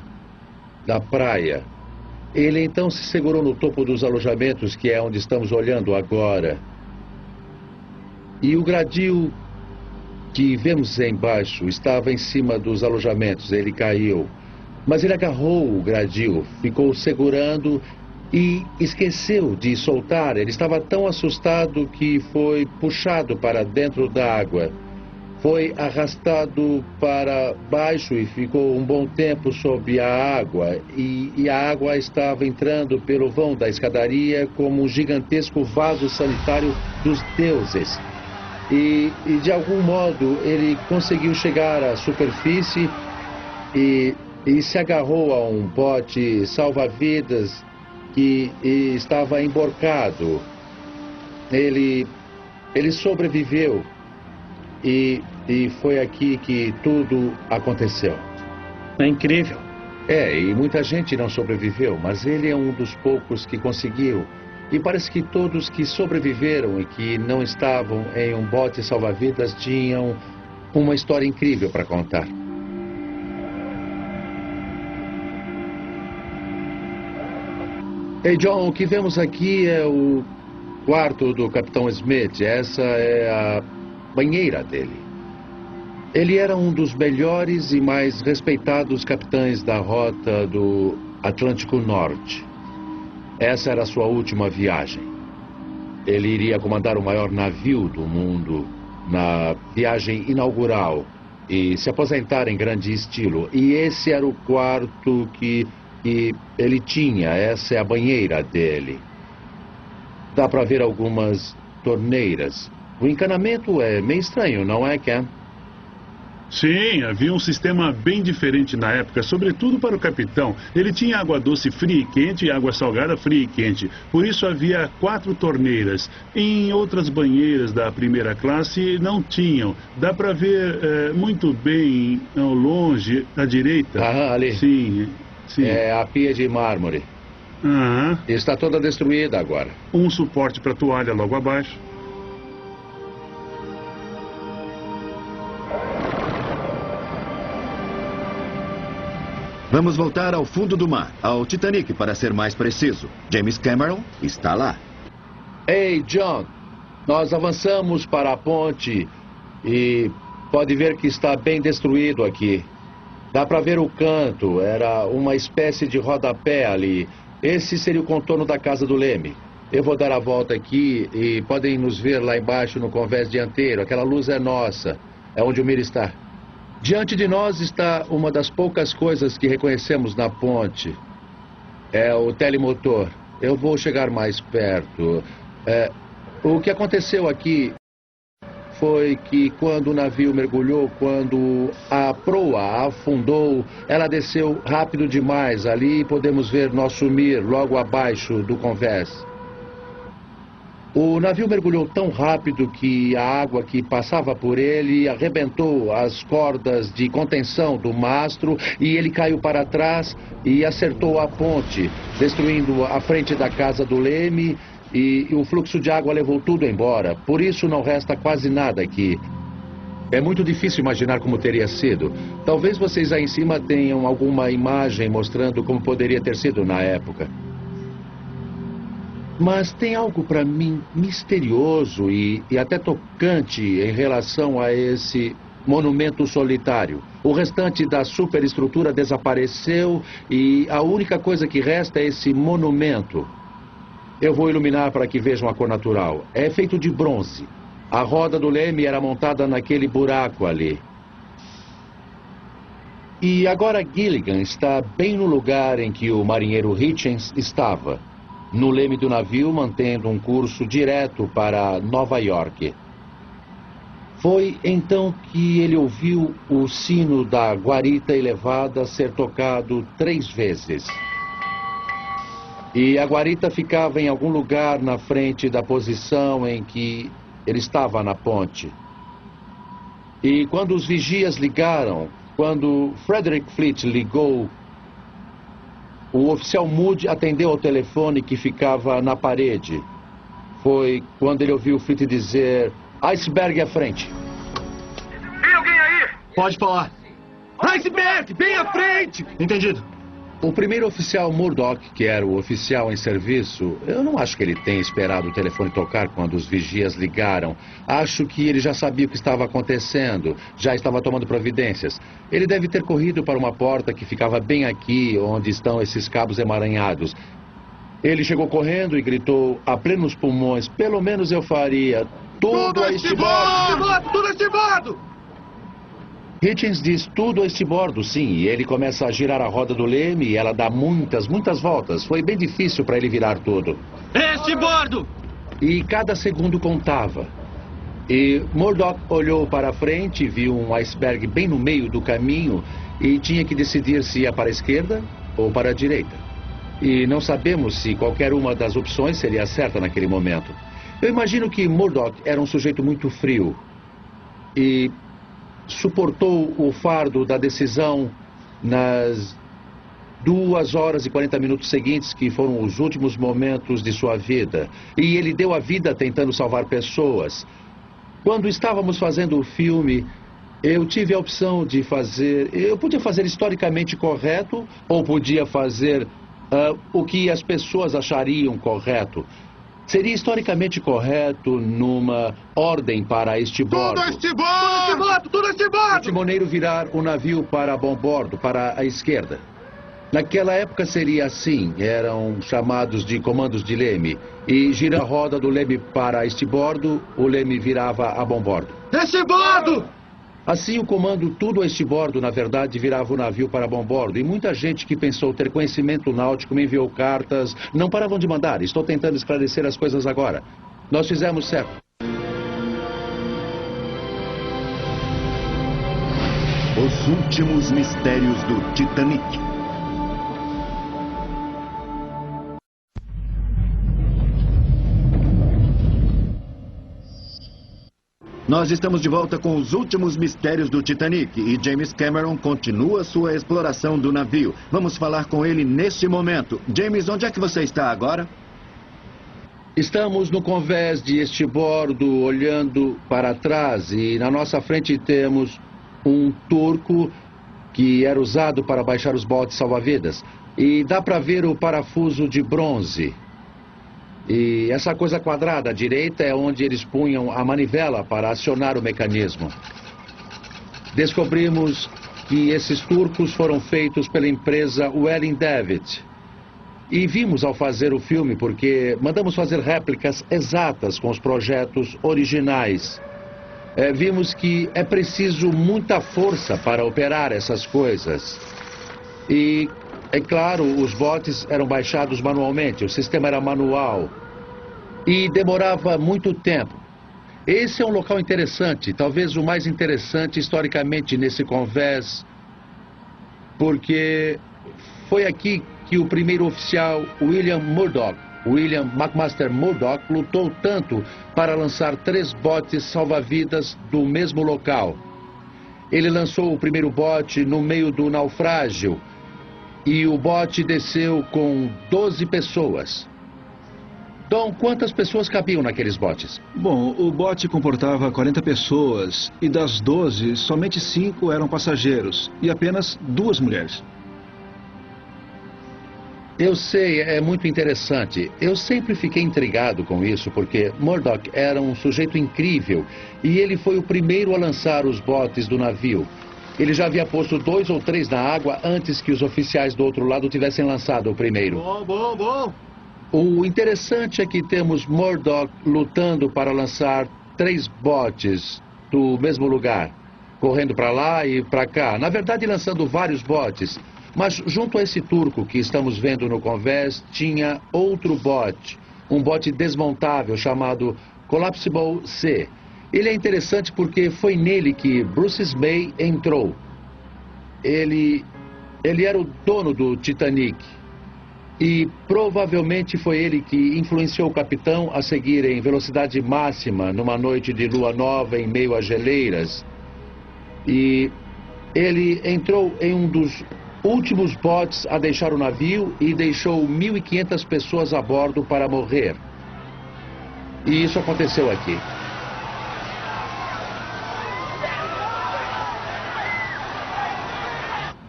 da praia. Ele então se segurou no topo dos alojamentos, que é onde estamos olhando agora. E o gradil que vemos embaixo estava em cima dos alojamentos. Ele caiu, mas ele agarrou o gradil, ficou segurando e esqueceu de soltar. Ele estava tão assustado que foi puxado para dentro da água. Foi arrastado para baixo e ficou um bom tempo sob a água. E a água estava entrando pelo vão da escadaria como um gigantesco vaso sanitário dos deuses. E de algum modo ele conseguiu chegar à superfície e se agarrou a um bote salva-vidas que estava emborcado. Ele sobreviveu e foi aqui que tudo aconteceu. É incrível. E muita gente não sobreviveu, mas ele é um dos poucos que conseguiu. E parece que todos que sobreviveram e que não estavam em um bote salva-vidas tinham uma história incrível para contar. Ei, John, o que vemos aqui é o quarto do Capitão Smith. Essa é a banheira dele. Ele era um dos melhores e mais respeitados capitães da rota do Atlântico Norte. Essa era a sua última viagem. Ele iria comandar o maior navio do mundo na viagem inaugural e se aposentar em grande estilo. E esse era o quarto que ele tinha. Essa é a banheira dele. Dá para ver algumas torneiras. O encanamento é meio estranho, não é, Ken? Sim, havia um sistema bem diferente na época, sobretudo para o capitão. Ele tinha água doce fria e quente e água salgada fria e quente. Por isso havia 4 torneiras. Em outras banheiras da primeira classe não tinham. Dá para ver muito bem ao longe, à direita. Ali. Sim. É a pia de mármore. Está toda destruída agora. Um suporte para toalha logo abaixo. Vamos voltar ao fundo do mar, ao Titanic, para ser mais preciso. James Cameron está lá. Ei, John, nós avançamos para a ponte e pode ver que está bem destruído aqui. Dá para ver o canto, era uma espécie de rodapé ali. Esse seria o contorno da casa do Leme. Eu vou dar a volta aqui e podem nos ver lá embaixo no convés dianteiro. Aquela luz é nossa, é onde o Mir está. Diante de nós está uma das poucas coisas que reconhecemos na ponte. É o telemotor. Eu vou chegar mais perto. O que aconteceu aqui foi que quando o navio mergulhou, quando a proa afundou, ela desceu rápido demais. Ali podemos ver nosso Mir logo abaixo do convés. O navio mergulhou tão rápido que a água que passava por ele arrebentou as cordas de contenção do mastro e ele caiu para trás e acertou a ponte, destruindo a frente da casa do Leme e o fluxo de água levou tudo embora. Por isso não resta quase nada aqui. É muito difícil imaginar como teria sido. Talvez vocês aí em cima tenham alguma imagem mostrando como poderia ter sido na época. Mas tem algo para mim misterioso e até tocante em relação a esse monumento solitário. O restante da superestrutura desapareceu e a única coisa que resta é esse monumento. Eu vou iluminar para que vejam a cor natural. É feito de bronze. A roda do Leme era montada naquele buraco ali. E agora Gilligan está bem no lugar em que o marinheiro Hitchens estava, no leme do navio, mantendo um curso direto para Nova York. Foi então que ele ouviu o sino da guarita elevada ser tocado 3 vezes. E a guarita ficava em algum lugar na frente da posição em que ele estava na ponte. E quando os vigias ligaram, quando Frederick Fleet ligou, o oficial Moody atendeu ao telefone que ficava na parede. Foi quando ele ouviu o Fleet dizer: iceberg à frente. Tem alguém aí? Pode falar. Iceberg, bem à frente! Entendido. O primeiro oficial Murdoch, que era o oficial em serviço, eu não acho que ele tenha esperado o telefone tocar quando os vigias ligaram. Acho que ele já sabia o que estava acontecendo, já estava tomando providências. Ele deve ter corrido para uma porta que ficava bem aqui, onde estão esses cabos emaranhados. Ele chegou correndo e gritou a plenos pulmões: pelo menos eu faria tudo a estibordo! Tudo a estibordo! Hitchens diz tudo a estibordo, sim, e ele começa a girar a roda do leme e ela dá muitas voltas. Foi bem difícil para ele virar tudo. Estibordo! E cada segundo contava. E Murdoch olhou para a frente, viu um iceberg bem no meio do caminho e tinha que decidir se ia para a esquerda ou para a direita. E não sabemos se qualquer uma das opções seria certa naquele momento. Eu imagino que Murdoch era um sujeito muito frio e suportou o fardo da decisão nas 2 horas e 40 minutos seguintes, que foram os últimos momentos de sua vida. E ele deu a vida tentando salvar pessoas. Quando estávamos fazendo o filme, eu tive a opção de fazer... Eu podia fazer historicamente correto ou podia fazer o que as pessoas achariam correto. Seria historicamente correto numa ordem para estibordo. Tudo a estibordo! Tudo a estibordo! O timoneiro virar o navio para bombordo, para a esquerda. Naquela época seria assim, eram chamados de comandos de leme. E gira a roda do leme para estibordo, o leme virava a bombordo. Estibordo! Assim, o comando tudo a estibordo, na verdade, virava o navio para bombordo. E muita gente que pensou ter conhecimento náutico me enviou cartas. Não paravam de mandar. Estou tentando esclarecer as coisas agora. Nós fizemos certo. Os últimos mistérios do Titanic. Nós estamos de volta com os últimos mistérios do Titanic e James Cameron continua sua exploração do navio. Vamos falar com ele neste momento. James, onde é que você está agora? Estamos no convés de estibordo, olhando para trás, e na nossa frente temos um turco que era usado para baixar os botes salva-vidas. E dá para ver o parafuso de bronze. E essa coisa quadrada à direita é onde eles punham a manivela para acionar o mecanismo. Descobrimos que esses turcos foram feitos pela empresa Welling David. E vimos ao fazer o filme porque mandamos fazer réplicas exatas com os projetos originais. Vimos que é preciso muita força para operar essas coisas. E... é claro, os botes eram baixados manualmente, o sistema era manual e demorava muito tempo. Esse é um local interessante, talvez o mais interessante historicamente nesse convés, porque foi aqui que o primeiro oficial William McMaster Murdoch, lutou tanto para lançar 3 botes salva-vidas do mesmo local. Ele lançou o primeiro bote no meio do naufrágio, e o bote desceu com 12 pessoas. Dom, quantas pessoas cabiam naqueles botes? Bom, o bote comportava 40 pessoas e das 12, somente 5 eram passageiros e apenas 2 mulheres. Eu sei, é muito interessante. Eu sempre fiquei intrigado com isso porque Murdoch era um sujeito incrível e ele foi o primeiro a lançar os botes do navio. Ele já havia posto 2 ou 3 na água antes que os oficiais do outro lado tivessem lançado o primeiro. Bom. O interessante é que temos Murdoch lutando para lançar 3 botes do mesmo lugar, correndo para lá e para cá. Na verdade, lançando vários botes. Mas junto a esse turco que estamos vendo no convés, tinha outro bote. Um bote desmontável chamado Collapsible C. Ele é interessante porque foi nele que Bruce May entrou. Ele era o dono do Titanic. E provavelmente foi ele que influenciou o capitão a seguir em velocidade máxima numa noite de lua nova em meio a geleiras. E ele entrou em um dos últimos botes a deixar o navio e deixou 1.500 pessoas a bordo para morrer. E isso aconteceu aqui.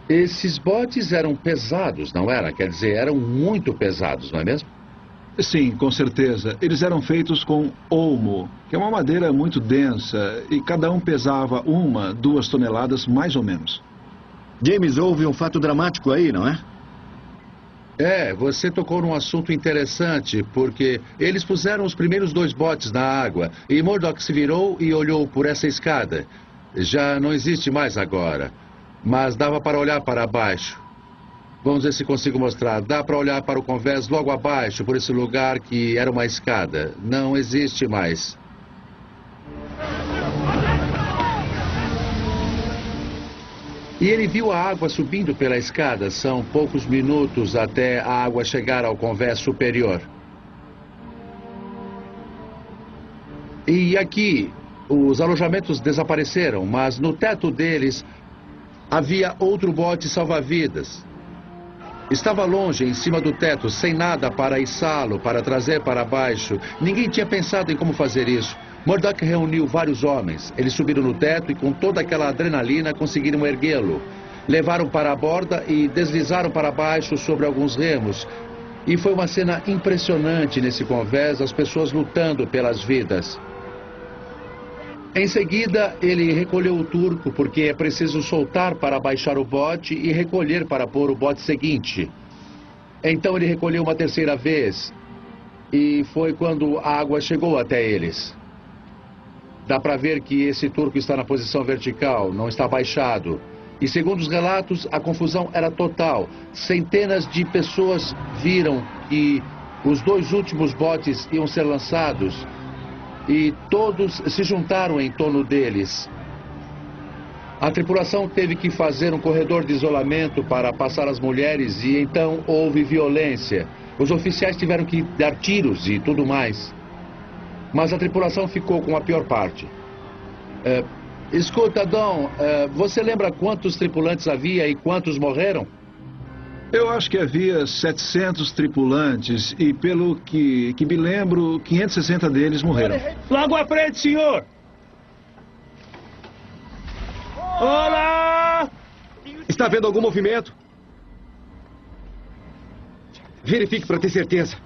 Esses botes eram pesados, não era? Quer dizer, eram muito pesados, não é mesmo? Sim, com certeza. Eles eram feitos com olmo, que é uma madeira muito densa, e cada um pesava 2 toneladas, mais ou menos. James, houve um fato dramático aí, não é? Você tocou num assunto interessante, porque eles puseram os primeiros 2 botes na água, e Murdoch se virou e olhou por essa escada. Já não existe mais agora. Mas dava para olhar para baixo. Vamos ver se consigo mostrar. Dá para olhar para o convés logo abaixo, por esse lugar que era uma escada. Não existe mais. E ele viu a água subindo pela escada. São poucos minutos até a água chegar ao convés superior. E aqui, os alojamentos desapareceram, mas no teto deles havia outro bote salva-vidas. Estava longe, em cima do teto, sem nada para içá-lo, para trazer para baixo. Ninguém tinha pensado em como fazer isso. Murdoch reuniu vários homens. Eles subiram no teto e, com toda aquela adrenalina, conseguiram erguê-lo. Levaram para a borda e deslizaram para baixo sobre alguns remos. E foi uma cena impressionante nesse convés, as pessoas lutando pelas vidas. Em seguida, ele recolheu o turco, porque é preciso soltar para baixar o bote e recolher para pôr o bote seguinte. Então ele recolheu uma terceira vez, e foi quando a água chegou até eles. Dá para ver que esse turco está na posição vertical, não está baixado. E segundo os relatos, a confusão era total. Centenas de pessoas viram que os 2 últimos botes iam ser lançados, e todos se juntaram em torno deles. A tripulação teve que fazer um corredor de isolamento para passar as mulheres e então houve violência. Os oficiais tiveram que dar tiros e tudo mais. Mas a tripulação ficou com a pior parte. Escuta, Dom, você lembra quantos tripulantes havia e quantos morreram? Eu acho que havia 700 tripulantes e, pelo que me lembro, 560 deles morreram. Logo à frente, senhor! Olá! Está vendo algum movimento? Verifique para ter certeza.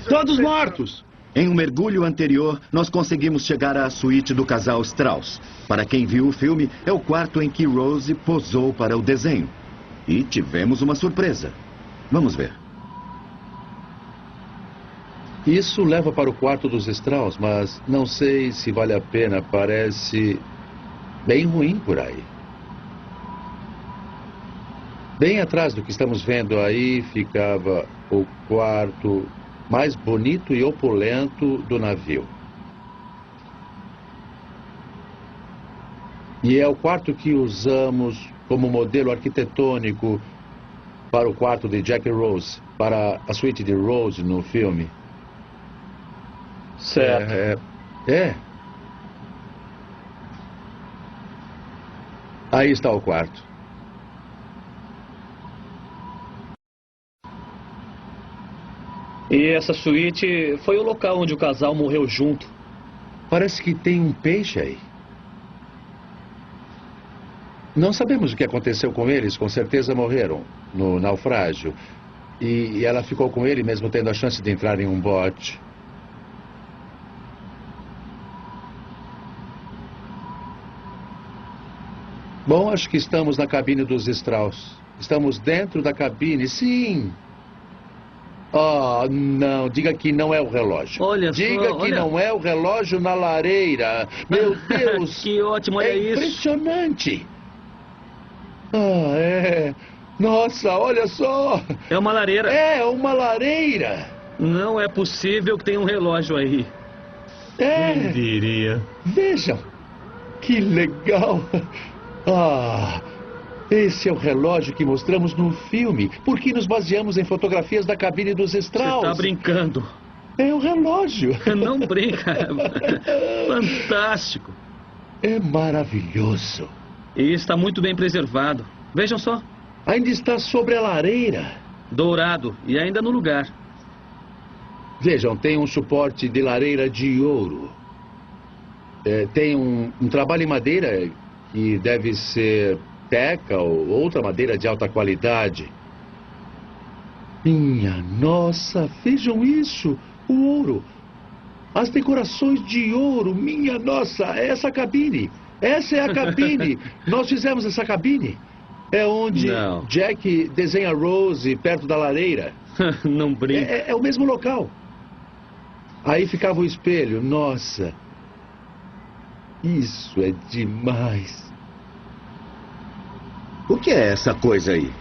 Todos mortos! Em um mergulho anterior, nós conseguimos chegar à suíte do casal Strauss. Para quem viu o filme, é o quarto em que Rose posou para o desenho. E tivemos uma surpresa. Vamos ver. Isso leva para o quarto dos Strauss, mas não sei se vale a pena. Parece bem ruim por aí. Bem atrás do que estamos vendo aí ficava o quarto mais bonito e opulento do navio. E é o quarto que usamos como modelo arquitetônico para o quarto de Jack e Rose, para a suíte de Rose no filme. Certo. Aí está o quarto. E essa suíte foi o local onde o casal morreu junto. Parece que tem um peixe aí. Não sabemos o que aconteceu com eles, com certeza morreram no naufrágio. E ela ficou com ele mesmo tendo a chance de entrar em um bote. Bom, acho que estamos na cabine dos Strauss. Estamos dentro da cabine, sim. Oh, não. Diga que não é o relógio. Olha Diga só, que olha. não é o relógio na lareira. Meu Deus. Que ótimo, olha isso. Impressionante. Ah, é. Nossa, olha só. É uma lareira. É uma lareira. Não é possível que tenha um relógio aí. É. Diria. Vejam. Que legal. Ah, esse é o relógio que mostramos no filme, porque nos baseamos em fotografias da cabine dos Strauss. Você tá brincando. É o relógio. Não brinca. Fantástico. É maravilhoso. E está muito bem preservado. Vejam só. Ainda está sobre a lareira. Dourado e ainda no lugar. Vejam, tem um suporte de lareira de ouro. Tem um trabalho em madeira que deve ser teca ou outra madeira de alta qualidade. Minha nossa, vejam isso. O ouro. As decorações de ouro. Minha nossa, é essa cabine. Essa é a cabine. Nós fizemos essa cabine. É onde Jack desenha Rose perto da lareira. Não brinca. É o mesmo local. Aí ficava o espelho. Nossa. Isso é demais. O que é essa coisa aí?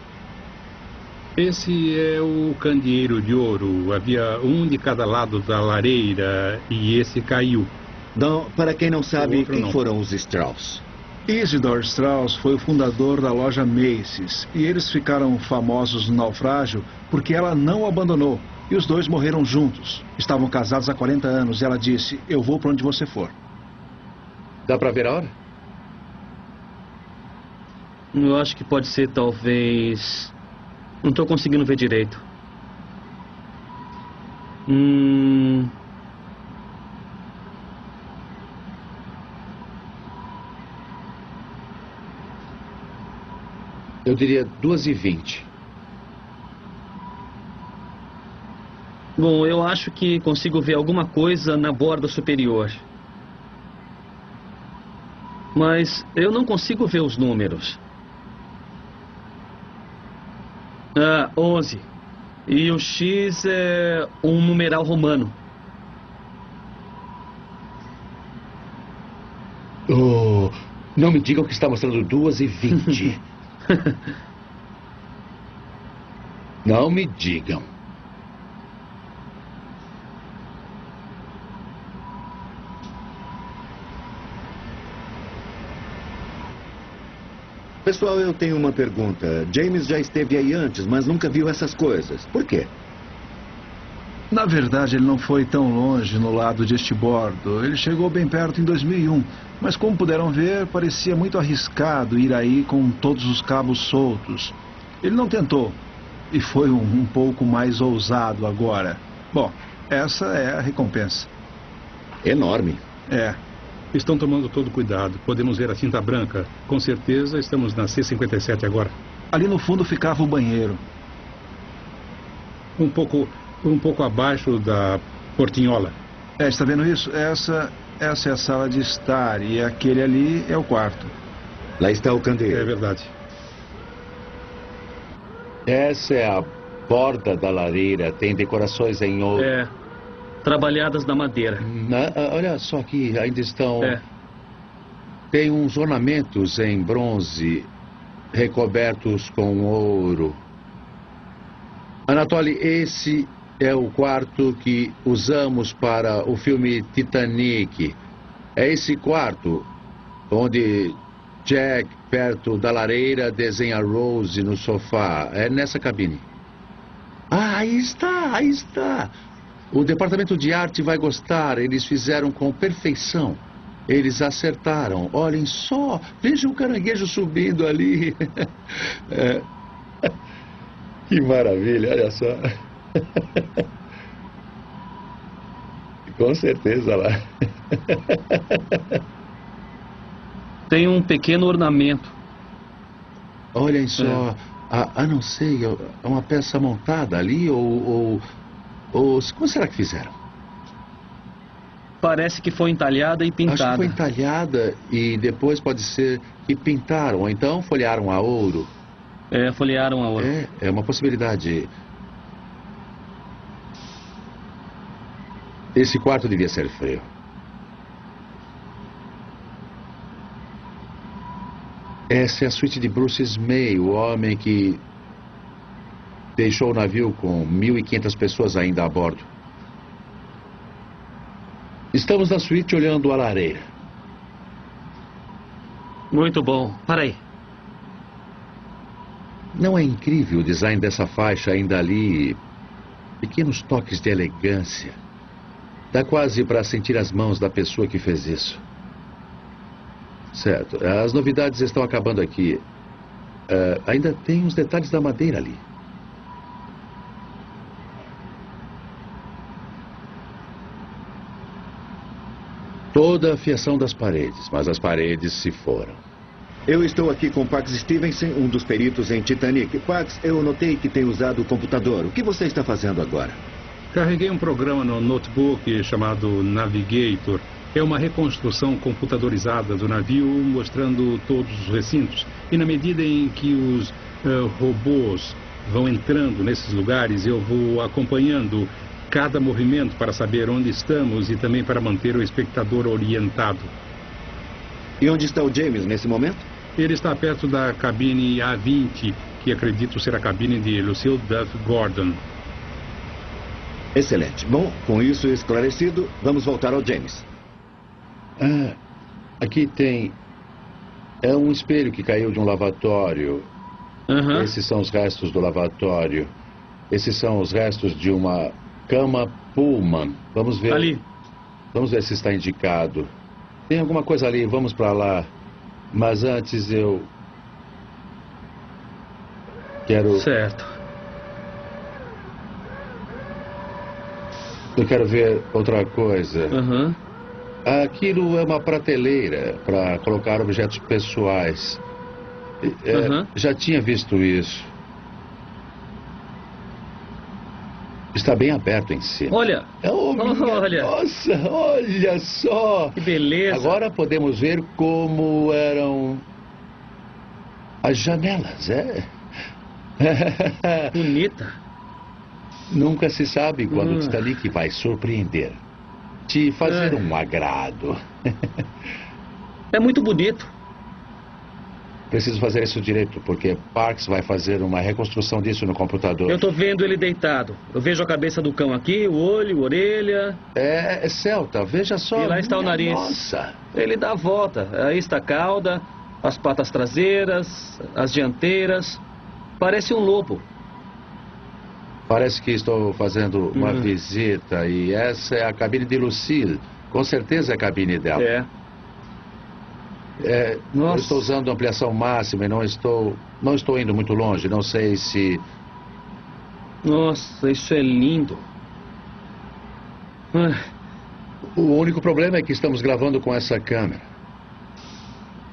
Esse é o candeeiro de ouro. Havia um de cada lado da lareira e esse caiu. Não, para quem não sabe, quem não. foram os Strauss? Isidor Strauss foi o fundador da loja Macy's e eles ficaram famosos no naufrágio porque ela não o abandonou e os dois morreram juntos. Estavam casados há 40 anos e ela disse, eu vou para onde você for. Dá para ver a hora? Eu acho que pode ser talvez... Não estou conseguindo ver direito. Eu diria 2h20. Bom, eu acho que consigo ver alguma coisa na borda superior. Mas eu não consigo ver os números. 11. E o X é um numeral romano. Oh, não me digam que está mostrando 2h20. Não me digam. Pessoal, eu tenho uma pergunta. James já esteve aí antes, mas nunca viu essas coisas. Por quê? Na verdade, ele não foi tão longe no lado de este bordo. Ele chegou bem perto em 2001. Mas como puderam ver, parecia muito arriscado ir aí com todos os cabos soltos. Ele não tentou. E foi um pouco mais ousado agora. Bom, essa é a recompensa. Enorme. É. Estão tomando todo cuidado. Podemos ver a tinta branca. Com certeza estamos na C57 agora. Ali no fundo ficava o banheiro. Um pouco abaixo da portinhola. Está vendo isso? Essa é a sala de estar e aquele ali é o quarto. Lá está o candeeiro. É verdade. Essa é a borda da lareira. Tem decorações em ouro. É. Trabalhadas na madeira. Olha só aqui, ainda estão... É. Tem uns ornamentos em bronze recobertos com ouro. Anatoly, esse é o quarto que usamos para o filme Titanic. É esse quarto onde Jack, perto da lareira, desenha Rose no sofá. É nessa cabine. Ah, aí está, aí está. O departamento de arte vai gostar. Eles fizeram com perfeição. Eles acertaram. Olhem só. Vejam o caranguejo subindo ali. É. Que maravilha, olha só. Com certeza lá. Tem um pequeno ornamento. Olhem só. Não sei, é uma peça montada ali ou como será que fizeram? Parece que foi entalhada e pintada. Acho que foi entalhada e depois pode ser que pintaram, ou então folhearam a ouro. Folhearam a ouro. É uma possibilidade. Esse quarto devia ser frio. Essa é a suíte de Bruce May, o homem que deixou o navio com 1.500 pessoas ainda a bordo. Estamos na suíte olhando a lareira. Muito bom. Para aí. Não é incrível o design dessa faixa ainda ali? Pequenos toques de elegância. Dá quase para sentir as mãos da pessoa que fez isso. Certo. As novidades estão acabando aqui. Ainda tem uns detalhes da madeira ali. Toda a fiação das paredes, mas as paredes se foram. Eu estou aqui com Pax Stevenson, um dos peritos em Titanic. Pax, eu notei que tem usado o computador. O que você está fazendo agora? Carreguei um programa no notebook chamado Navigator. É uma reconstrução computadorizada do navio, mostrando todos os recintos. E na medida em que os robôs vão entrando nesses lugares, eu vou acompanhando cada movimento para saber onde estamos e também para manter o espectador orientado. E onde está o James nesse momento? Ele está perto da cabine A20, que acredito ser a cabine de Lucille Duff Gordon. Excelente. Bom, com isso esclarecido, vamos voltar ao James. Aqui tem... É um espelho que caiu de um lavatório. Esses são os restos do lavatório. Esses são os restos de uma cama Pullman. Vamos ver. Ali. Vamos ver se está indicado. Tem alguma coisa ali, vamos para lá. Mas antes eu... quero... Certo. Eu quero ver outra coisa. Aquilo é uma prateleira para colocar objetos pessoais. Já tinha visto isso. Está bem aberto em cima. Olha! Olha! Nossa, olha só! Que beleza! Agora podemos ver como eram as janelas, Bonita! Nunca se sabe quando o Titanic vai surpreender. Te fazer um agrado. É muito bonito. Preciso fazer isso direito, porque Parks vai fazer uma reconstrução disso no computador. Eu estou vendo ele deitado. Eu vejo a cabeça do cão aqui, o olho, a orelha. É celta, veja só. E lá está o nariz. Nossa! Ele dá a volta. Aí está a cauda, as patas traseiras, as dianteiras. Parece um lobo. Parece que estou fazendo uma visita e essa é a cabine de Lucille. Com certeza é a cabine dela. Eu estou usando ampliação máxima e não estou indo muito longe. Não sei se... Nossa, isso é lindo. O único problema é que estamos gravando com essa câmera.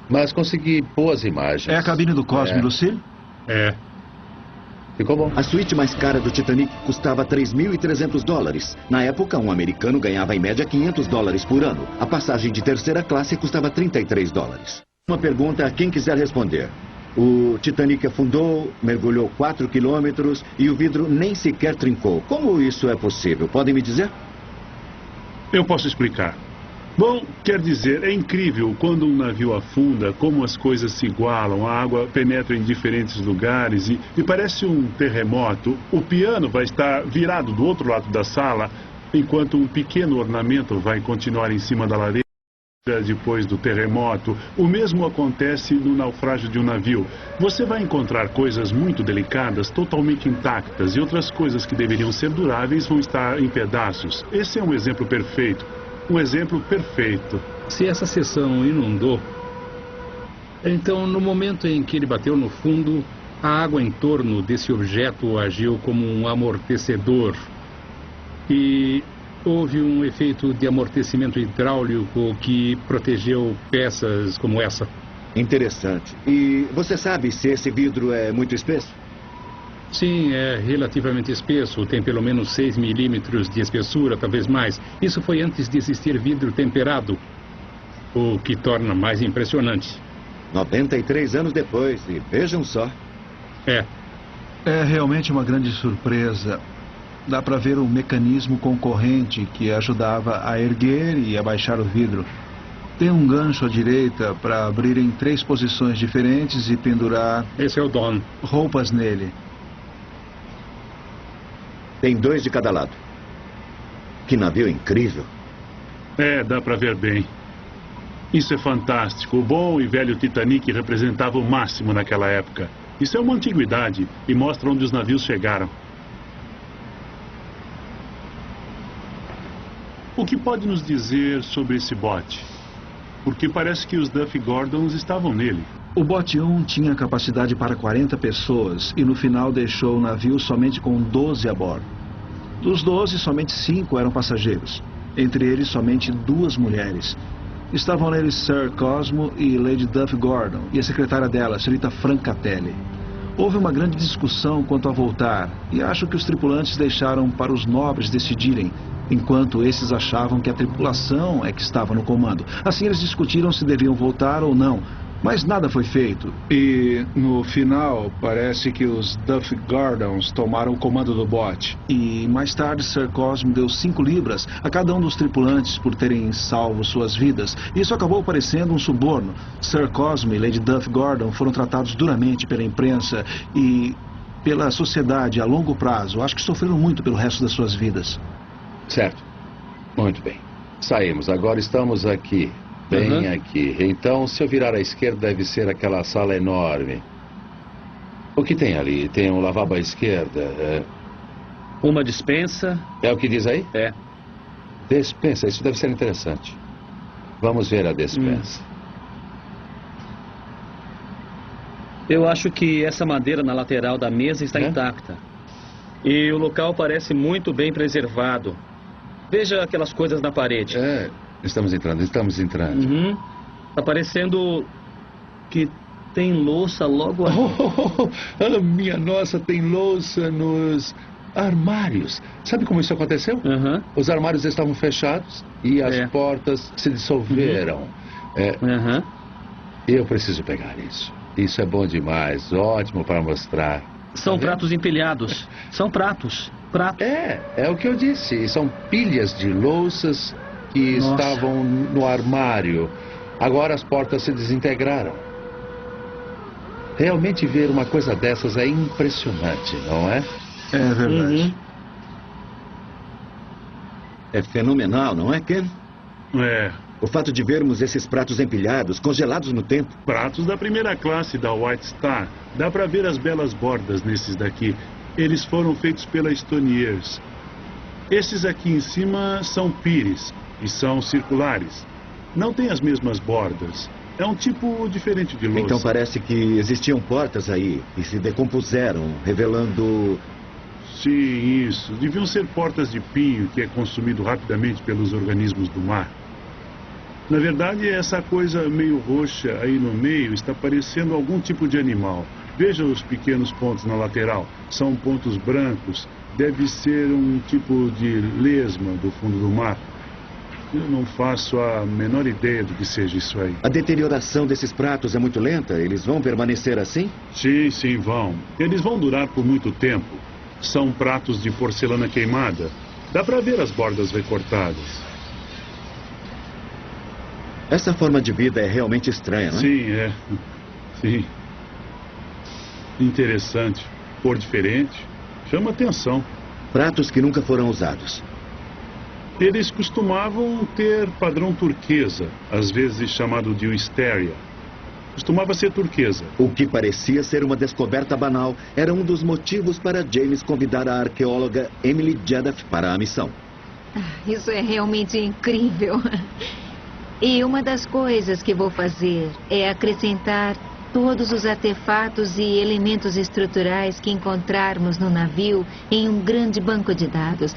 Mas consegui boas imagens. É a cabine do Cosme, Lucille? Ficou bom. A suíte mais cara do Titanic custava $3.300. Na época, um americano ganhava em média $500 por ano. A passagem de terceira classe custava $33. Uma pergunta a quem quiser responder. O Titanic afundou, mergulhou 4 quilômetros e o vidro nem sequer trincou. Como isso é possível? Podem me dizer? Eu posso explicar. Bom, quer dizer, é incrível quando um navio afunda, como as coisas se igualam, a água penetra em diferentes lugares e parece um terremoto. O piano vai estar virado do outro lado da sala, enquanto um pequeno ornamento vai continuar em cima da lareira depois do terremoto. O mesmo acontece no naufrágio de um navio. Você vai encontrar coisas muito delicadas, totalmente intactas, e outras coisas que deveriam ser duráveis vão estar em pedaços. Esse é um exemplo perfeito. Um exemplo perfeito. Se essa seção inundou, então no momento em que ele bateu no fundo, a água em torno desse objeto agiu como um amortecedor. E houve um efeito de amortecimento hidráulico que protegeu peças como essa. Interessante. E você sabe se esse vidro é muito espesso? Sim, é relativamente espesso. Tem pelo menos 6 milímetros de espessura, talvez mais. Isso foi antes de existir vidro temperado, o que torna mais impressionante. 93 anos depois, e vejam só. É realmente uma grande surpresa. dá para ver um mecanismo concorrente que ajudava a erguer e abaixar o vidro. Tem um gancho à direita para abrir em 3 posições diferentes e pendurar... Esse é o Don. ...roupas nele. Tem 2 de cada lado. Que navio incrível. É, dá para ver bem. Isso é fantástico. O bom e velho Titanic representava o máximo naquela época. Isso é uma antiguidade e mostra onde os navios chegaram. O que pode nos dizer sobre esse bote? Porque parece que os Duff Gordons estavam nele. O bote 1 tinha capacidade para 40 pessoas e no final deixou o navio somente com 12 a bordo. Dos 12, somente 5 eram passageiros. Entre eles, somente 2 mulheres. Estavam nele Sir Cosmo e Lady Duff Gordon e a secretária dela, a senhorita Francatelli. Houve uma grande discussão quanto a voltar e acho que os tripulantes deixaram para os nobres decidirem, enquanto esses achavam que a tripulação é que estava no comando. Assim eles discutiram se deviam voltar ou não, mas nada foi feito. E no final parece que os Duff Gordons tomaram o comando do bote. E mais tarde Sir Cosmo deu 5 libras a cada um dos tripulantes por terem salvo suas vidas. Isso acabou parecendo um suborno. Sir Cosmo e Lady Duff Gordon foram tratados duramente pela imprensa e pela sociedade a longo prazo. Acho que sofreram muito pelo resto das suas vidas. Certo. Muito bem. Saímos. Agora estamos aqui. Bem aqui. Então, se eu virar à esquerda, deve ser aquela sala enorme. O que tem ali? Tem um lavabo à esquerda? Uma despensa. É o que diz aí? É. Despensa. Isso deve ser interessante. Vamos ver a despensa. Eu acho que essa madeira na lateral da mesa está intacta. E o local parece muito bem preservado. Veja aquelas coisas na parede. Estamos entrando. Está parecendo que tem louça logo ali. Minha nossa, tem louça nos armários. Sabe como isso aconteceu? Os armários estavam fechados e as portas se dissolveram. Eu preciso pegar isso. Isso é bom demais. Ótimo para mostrar. São pratos empilhados. São pratos. É o que eu disse. São pilhas de louças que estavam no armário. Agora as portas se desintegraram. Realmente ver uma coisa dessas é impressionante, não é? É verdade. É fenomenal, não é, Ken? É. O fato de vermos esses pratos empilhados, congelados no tempo. Pratos da primeira classe da White Star. Dá para ver as belas bordas nesses daqui. Eles foram feitos pela Stoniers. Esses aqui em cima são pires e são circulares. Não tem as mesmas bordas. É um tipo diferente de louça. Então parece que existiam portas aí e se decompuseram, revelando... Sim, isso. Deviam ser portas de pinho que é consumido rapidamente pelos organismos do mar. Na verdade, essa coisa meio roxa aí no meio está parecendo algum tipo de animal. Veja os pequenos pontos na lateral. São pontos brancos. Deve ser um tipo de lesma do fundo do mar. Eu não faço a menor ideia do que seja isso aí. A deterioração desses pratos é muito lenta? Eles vão permanecer assim? Sim, vão. Eles vão durar por muito tempo. São pratos de porcelana queimada. Dá para ver as bordas recortadas. Essa forma de vida é realmente estranha, não é? Sim, é. Sim. Interessante. Cor diferente. Chama atenção. Pratos que nunca foram usados. Eles costumavam ter padrão turquesa, às vezes chamado de wisteria. Costumava ser turquesa. O que parecia ser uma descoberta banal era um dos motivos para James convidar a arqueóloga Emily Jeddah para a missão. Isso é realmente incrível. E uma das coisas que vou fazer é acrescentar todos os artefatos e elementos estruturais que encontrarmos no navio em um grande banco de dados.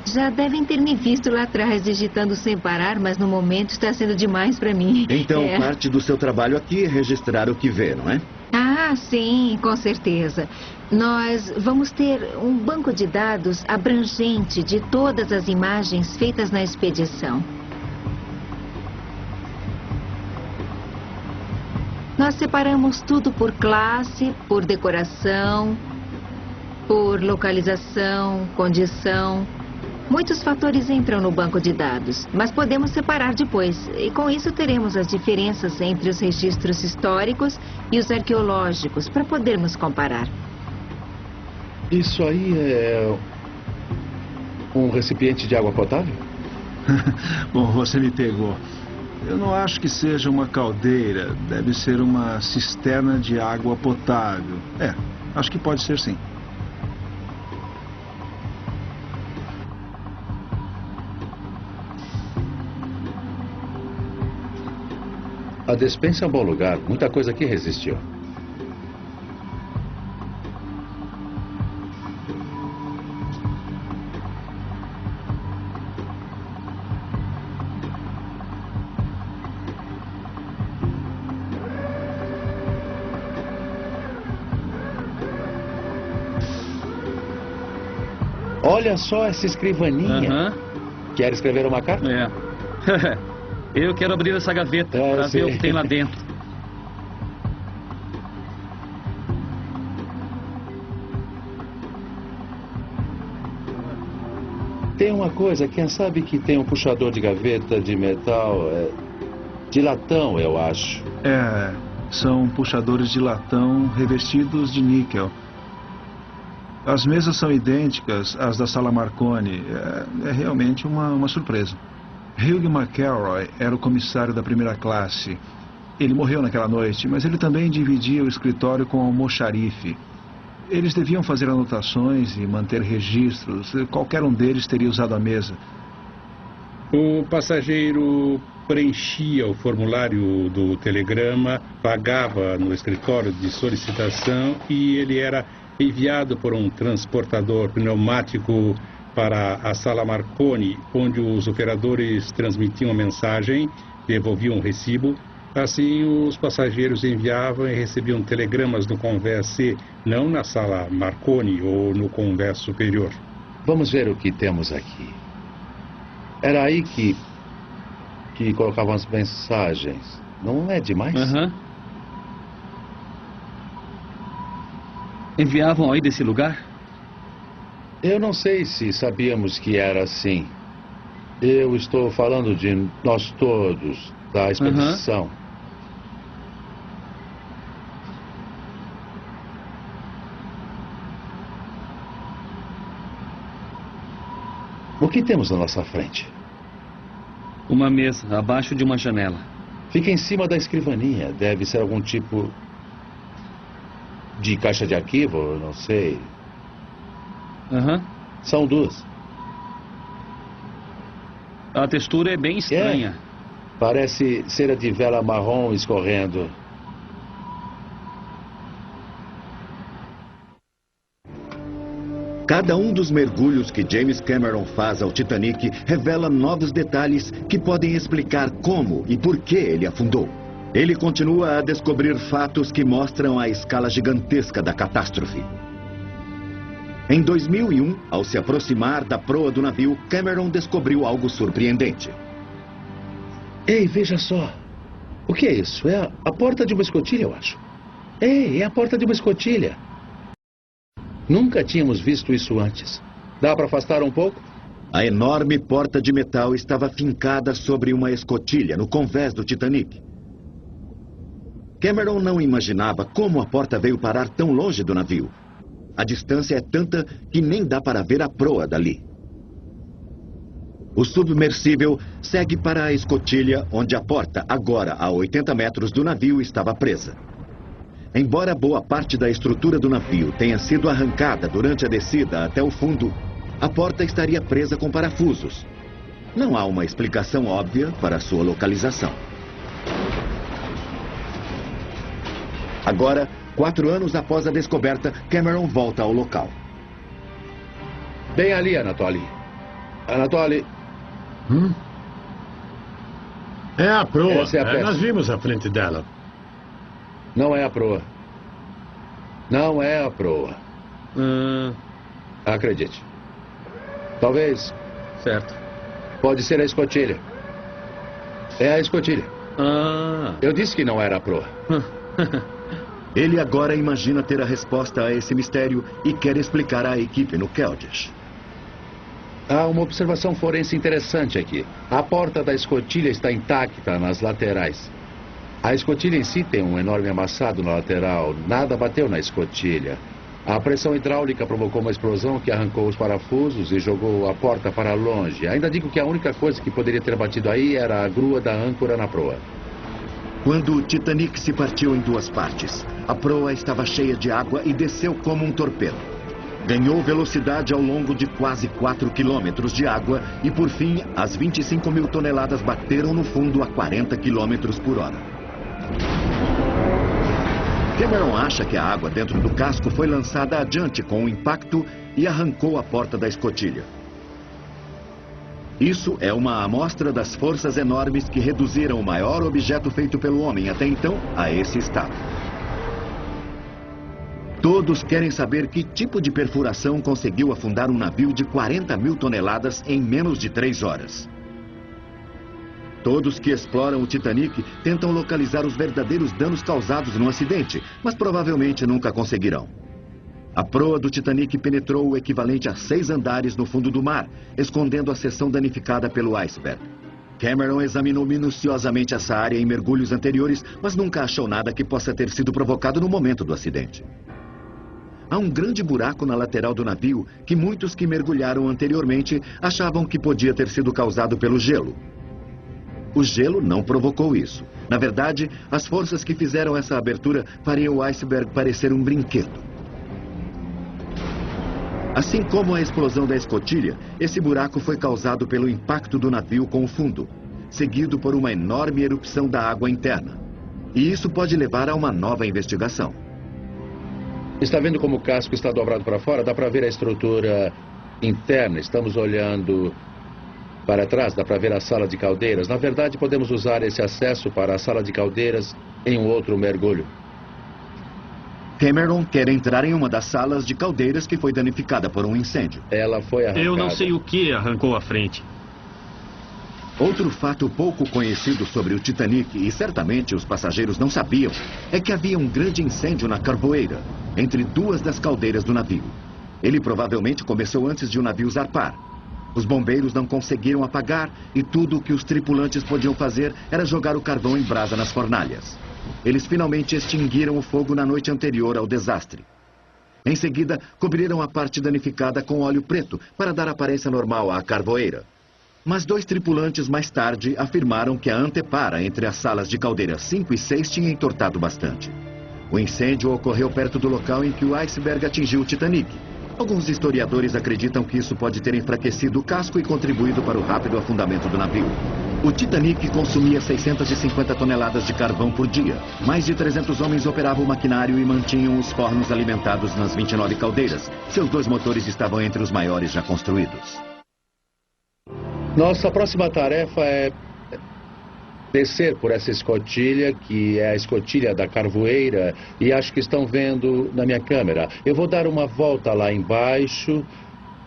Já devem ter me visto lá atrás digitando sem parar, mas no momento está sendo demais para mim. Então, parte do seu trabalho aqui é registrar o que vê, não é? Ah, sim, com certeza. Nós vamos ter um banco de dados abrangente de todas as imagens feitas na expedição. Nós separamos tudo por classe, por decoração. por localização, condição. Muitos fatores entram no banco de dados, mas podemos separar depois. E com isso teremos as diferenças entre os registros históricos e os arqueológicos para podermos comparar. Isso aí é um recipiente de água potável? Bom, você me pegou. Eu não acho que seja uma caldeira. Deve ser uma cisterna de água potável. Acho que pode ser sim. A despensa é um bom lugar. Muita coisa aqui resistiu. Olha só essa escrivaninha. Quer escrever uma carta? Eu quero abrir essa gaveta para ver o que tem lá dentro. Tem uma coisa, quem sabe que tem um puxador de gaveta de metal, de latão, eu acho. São puxadores de latão revestidos de níquel. As mesas são idênticas às da Sala Marconi. É realmente uma surpresa. Hugh McElroy era o comissário da primeira classe. Ele morreu naquela noite, mas ele também dividia o escritório com o almoxarife. Eles deviam fazer anotações e manter registros. Qualquer um deles teria usado a mesa. O passageiro preenchia o formulário do telegrama, pagava no escritório de solicitação e ele era enviado por um transportador pneumático para a Sala Marconi, onde os operadores transmitiam a mensagem, devolviam o recibo. Assim, os passageiros enviavam e recebiam telegramas no convés C, não na Sala Marconi ou no convés superior. Vamos ver o que temos aqui. Era aí que colocavam as mensagens. Não é demais? Enviavam aí desse lugar? Eu não sei se sabíamos que era assim. Eu estou falando de nós todos, da expedição. O que temos na nossa frente? Uma mesa, abaixo de uma janela. Fica em cima da escrivaninha. Deve ser algum tipo de caixa de arquivo, não sei. São duas. A textura é bem estranha. Parece cera de vela marrom escorrendo. Cada um dos mergulhos que James Cameron faz ao Titanic revela novos detalhes que podem explicar como e por que ele afundou. Ele continua a descobrir fatos que mostram a escala gigantesca da catástrofe. Em 2001, ao se aproximar da proa do navio, Cameron descobriu algo surpreendente. Ei, veja só. O que é isso? É a porta de uma escotilha, eu acho. Ei, é a porta de uma escotilha. Nunca tínhamos visto isso antes. Dá para afastar um pouco? A enorme porta de metal estava fincada sobre uma escotilha no convés do Titanic. Cameron não imaginava como a porta veio parar tão longe do navio. A distância é tanta que nem dá para ver a proa dali. O submersível segue para a escotilha, onde a porta, agora a 80 metros do navio, estava presa. Embora boa parte da estrutura do navio tenha sido arrancada durante a descida até o fundo, a porta estaria presa com parafusos. Não há uma explicação óbvia para sua localização. Agora, 4 anos após a descoberta, Cameron volta ao local. Bem ali, Anatoly. Anatoly. É a proa. Essa é a peça. Nós vimos a frente dela. Não é a proa. Não é a proa. Acredite. Talvez. Certo. Pode ser a escotilha. É a escotilha. Eu disse que não era a proa. Ele agora imagina ter a resposta a esse mistério e quer explicar à equipe no Keldysh. Há uma observação forense interessante aqui. A porta da escotilha está intacta nas laterais. A escotilha em si tem um enorme amassado na lateral. Nada bateu na escotilha. A pressão hidráulica provocou uma explosão que arrancou os parafusos e jogou a porta para longe. Ainda digo que a única coisa que poderia ter batido aí era a grua da âncora na proa. Quando o Titanic se partiu em duas partes, a proa estava cheia de água e desceu como um torpedo. Ganhou velocidade ao longo de quase 4 quilômetros de água e, por fim, as 25 mil toneladas bateram no fundo a 40 quilômetros por hora. Cameron acha que a água dentro do casco foi lançada adiante com o impacto e arrancou a porta da escotilha. Isso é uma amostra das forças enormes que reduziram o maior objeto feito pelo homem até então a esse estado. Todos querem saber que tipo de perfuração conseguiu afundar um navio de 40 mil toneladas em menos de 3 horas. Todos que exploram o Titanic tentam localizar os verdadeiros danos causados no acidente, mas provavelmente nunca conseguirão. A proa do Titanic penetrou o equivalente a 6 andares no fundo do mar, escondendo a seção danificada pelo iceberg. Cameron examinou minuciosamente essa área em mergulhos anteriores, mas nunca achou nada que possa ter sido provocado no momento do acidente. Há um grande buraco na lateral do navio que muitos que mergulharam anteriormente achavam que podia ter sido causado pelo gelo. O gelo não provocou isso. Na verdade, as forças que fizeram essa abertura fariam o iceberg parecer um brinquedo. Assim como a explosão da escotilha, esse buraco foi causado pelo impacto do navio com o fundo, seguido por uma enorme erupção da água interna. E isso pode levar a uma nova investigação. Está vendo como o casco está dobrado para fora? Dá para ver a estrutura interna. Estamos olhando para trás, dá para ver a sala de caldeiras. Na verdade, podemos usar esse acesso para a sala de caldeiras em um outro mergulho. Cameron quer entrar em uma das salas de caldeiras que foi danificada por um incêndio. Ela foi arrancada. Eu não sei o que arrancou a frente. Outro fato pouco conhecido sobre o Titanic, e certamente os passageiros não sabiam, é que havia um grande incêndio na carvoeira, entre duas das caldeiras do navio. Ele provavelmente começou antes de o navio zarpar. Os bombeiros não conseguiram apagar e tudo o que os tripulantes podiam fazer era jogar o carvão em brasa nas fornalhas. Eles finalmente extinguiram o fogo na noite anterior ao desastre. Em seguida, cobriram a parte danificada com óleo preto para dar aparência normal à carvoeira. Mas 2 tripulantes mais tarde afirmaram que a antepara entre as salas de caldeiras 5 e 6 tinha entortado bastante. O incêndio ocorreu perto do local em que o iceberg atingiu o Titanic. Alguns historiadores acreditam que isso pode ter enfraquecido o casco e contribuído para o rápido afundamento do navio. O Titanic consumia 650 toneladas de carvão por dia. Mais de 300 homens operavam o maquinário e mantinham os fornos alimentados nas 29 caldeiras. Seus 2 motores estavam entre os maiores já construídos. Nossa próxima tarefa é descer por essa escotilha, que é a escotilha da carvoeira, e acho que estão vendo na minha câmera. Eu vou dar uma volta lá embaixo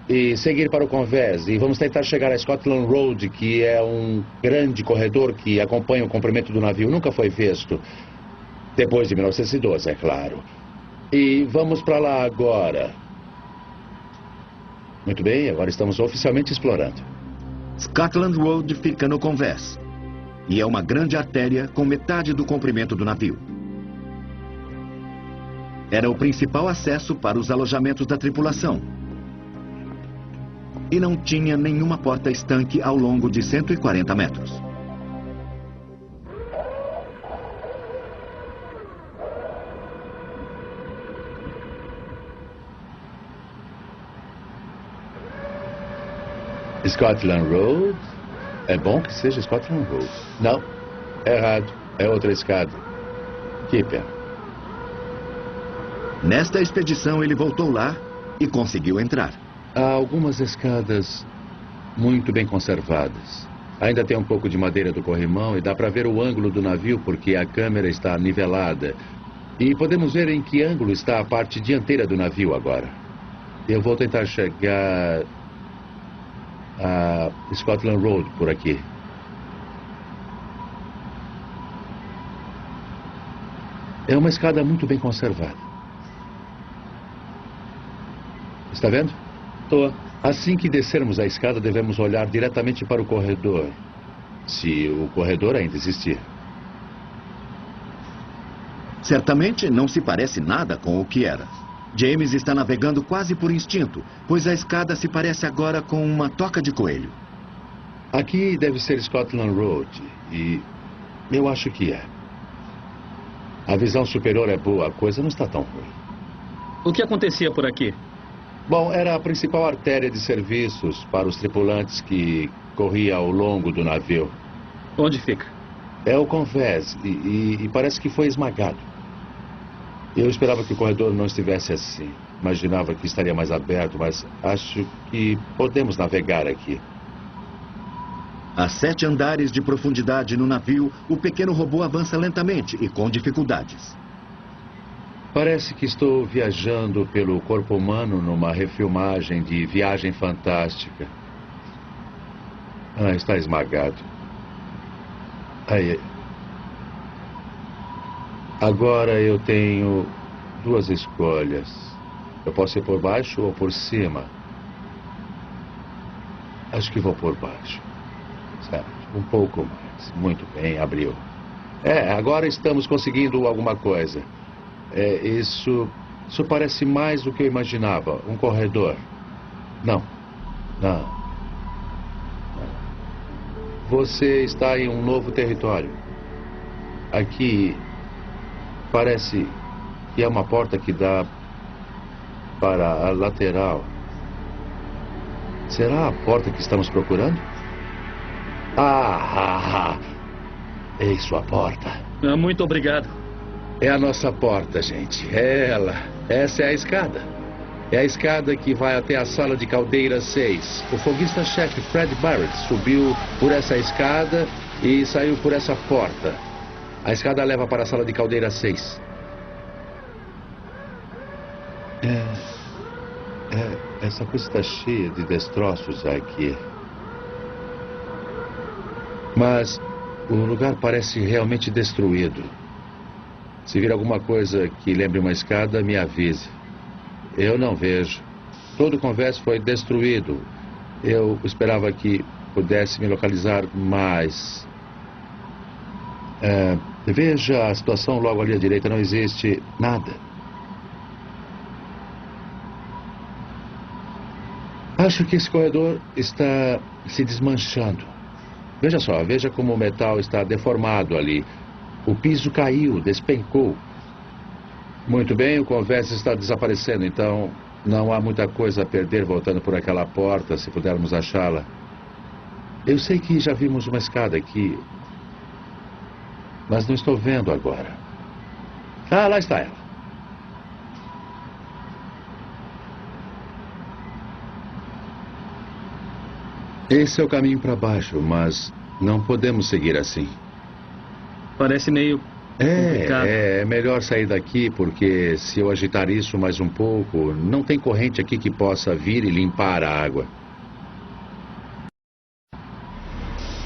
e seguir para o convés. E vamos tentar chegar a Scotland Road, que é um grande corredor que acompanha o comprimento do navio. Nunca foi visto. Depois de 1912, é claro. E vamos para lá agora. Muito bem, agora estamos oficialmente explorando. Scotland Road fica no convés. E é uma grande artéria com metade do comprimento do navio. Era o principal acesso para os alojamentos da tripulação. E não tinha nenhuma porta estanque ao longo de 140 metros. Scotland Road? É bom que seja Scotland Road. Não, errado. É outra escada. Que pena. Nesta expedição ele voltou lá e conseguiu entrar. Há algumas escadas muito bem conservadas. Ainda tem um pouco de madeira do corrimão e dá para ver o ângulo do navio porque a câmera está nivelada. E podemos ver em que ângulo está a parte dianteira do navio agora. Eu vou tentar chegar a Scotland Road por aqui. É uma escada muito bem conservada. Está vendo? Tô. Assim que descermos a escada, devemos olhar diretamente para o corredor. Se o corredor ainda existir. Certamente não se parece nada com o que era. James está navegando quase por instinto, pois a escada se parece agora com uma toca de coelho. Aqui deve ser Scotland Road, e eu acho que é. A visão superior é boa, a coisa não está tão ruim. O que acontecia por aqui? Bom, era a principal artéria de serviços para os tripulantes que corria ao longo do navio. Onde fica? É o convés, e parece que foi esmagado. Eu esperava que o corredor não estivesse assim. Imaginava que estaria mais aberto, mas acho que podemos navegar aqui. A 7 andares de profundidade no navio, o pequeno robô avança lentamente e com dificuldades. Parece que estou viajando pelo corpo humano numa refilmagem de Viagem Fantástica. Ah, está esmagado. Aí. Agora eu tenho 2 escolhas. Eu posso ir por baixo ou por cima. Acho que vou por baixo. Certo, um pouco mais. Muito bem, abriu. Agora estamos conseguindo alguma coisa. Isso parece mais do que eu imaginava. Um corredor. Não. Você está em um novo território. Aqui parece que é uma porta que dá para a lateral. Será a porta que estamos procurando? Eis sua porta. Muito obrigado. É a nossa porta, gente. É ela. Essa é a escada. É a escada que vai até a sala de caldeira 6. O foguista-chefe Fred Barrett subiu por essa escada e saiu por essa porta. A escada leva para a sala de caldeira 6. Essa coisa está cheia de destroços aqui. Mas o lugar parece realmente destruído. Se vir alguma coisa que lembre uma escada, me avise. Eu não vejo. Todo o convés foi destruído. Eu esperava que pudesse me localizar mais. Veja a situação logo ali à direita. Não existe nada. Acho que esse corredor está se desmanchando. Veja só, veja como o metal está deformado ali. O piso caiu, despencou. Muito bem, o convés está desaparecendo, então não há muita coisa a perder voltando por aquela porta, se pudermos achá-la. Eu sei que já vimos uma escada aqui, mas não estou vendo agora. Lá está ela. Esse é o caminho para baixo, mas não podemos seguir assim. Parece meio complicado. É melhor sair daqui, porque se eu agitar isso mais um pouco, não tem corrente aqui que possa vir e limpar a água.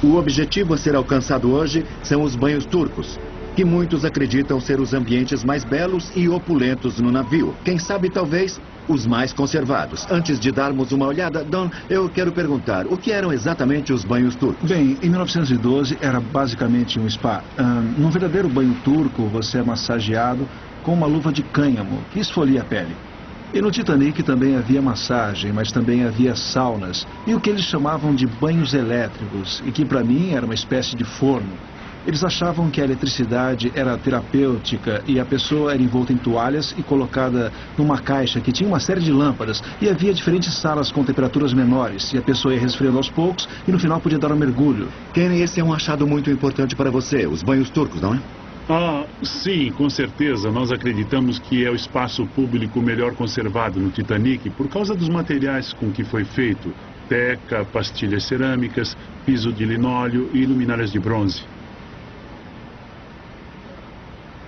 O objetivo a ser alcançado hoje são os banhos turcos, que muitos acreditam ser os ambientes mais belos e opulentos no navio. Quem sabe, talvez, os mais conservados. Antes de darmos uma olhada, Don, eu quero perguntar, o que eram exatamente os banhos turcos? Bem, em 1912 era basicamente um spa. Num verdadeiro banho turco, você é massageado com uma luva de cânhamo, que esfolia a pele. E no Titanic também havia massagem, mas também havia saunas, e o que eles chamavam de banhos elétricos, e que para mim era uma espécie de forno. Eles achavam que a eletricidade era terapêutica e a pessoa era envolta em toalhas e colocada numa caixa que tinha uma série de lâmpadas e havia diferentes salas com temperaturas menores e a pessoa ia resfriando aos poucos e no final podia dar um mergulho. Kenny, esse é um achado muito importante para você, os banhos turcos, não é? Sim, com certeza. Nós acreditamos que é o espaço público melhor conservado no Titanic por causa dos materiais com que foi feito. Teca, pastilhas cerâmicas, piso de linóleo e luminárias de bronze.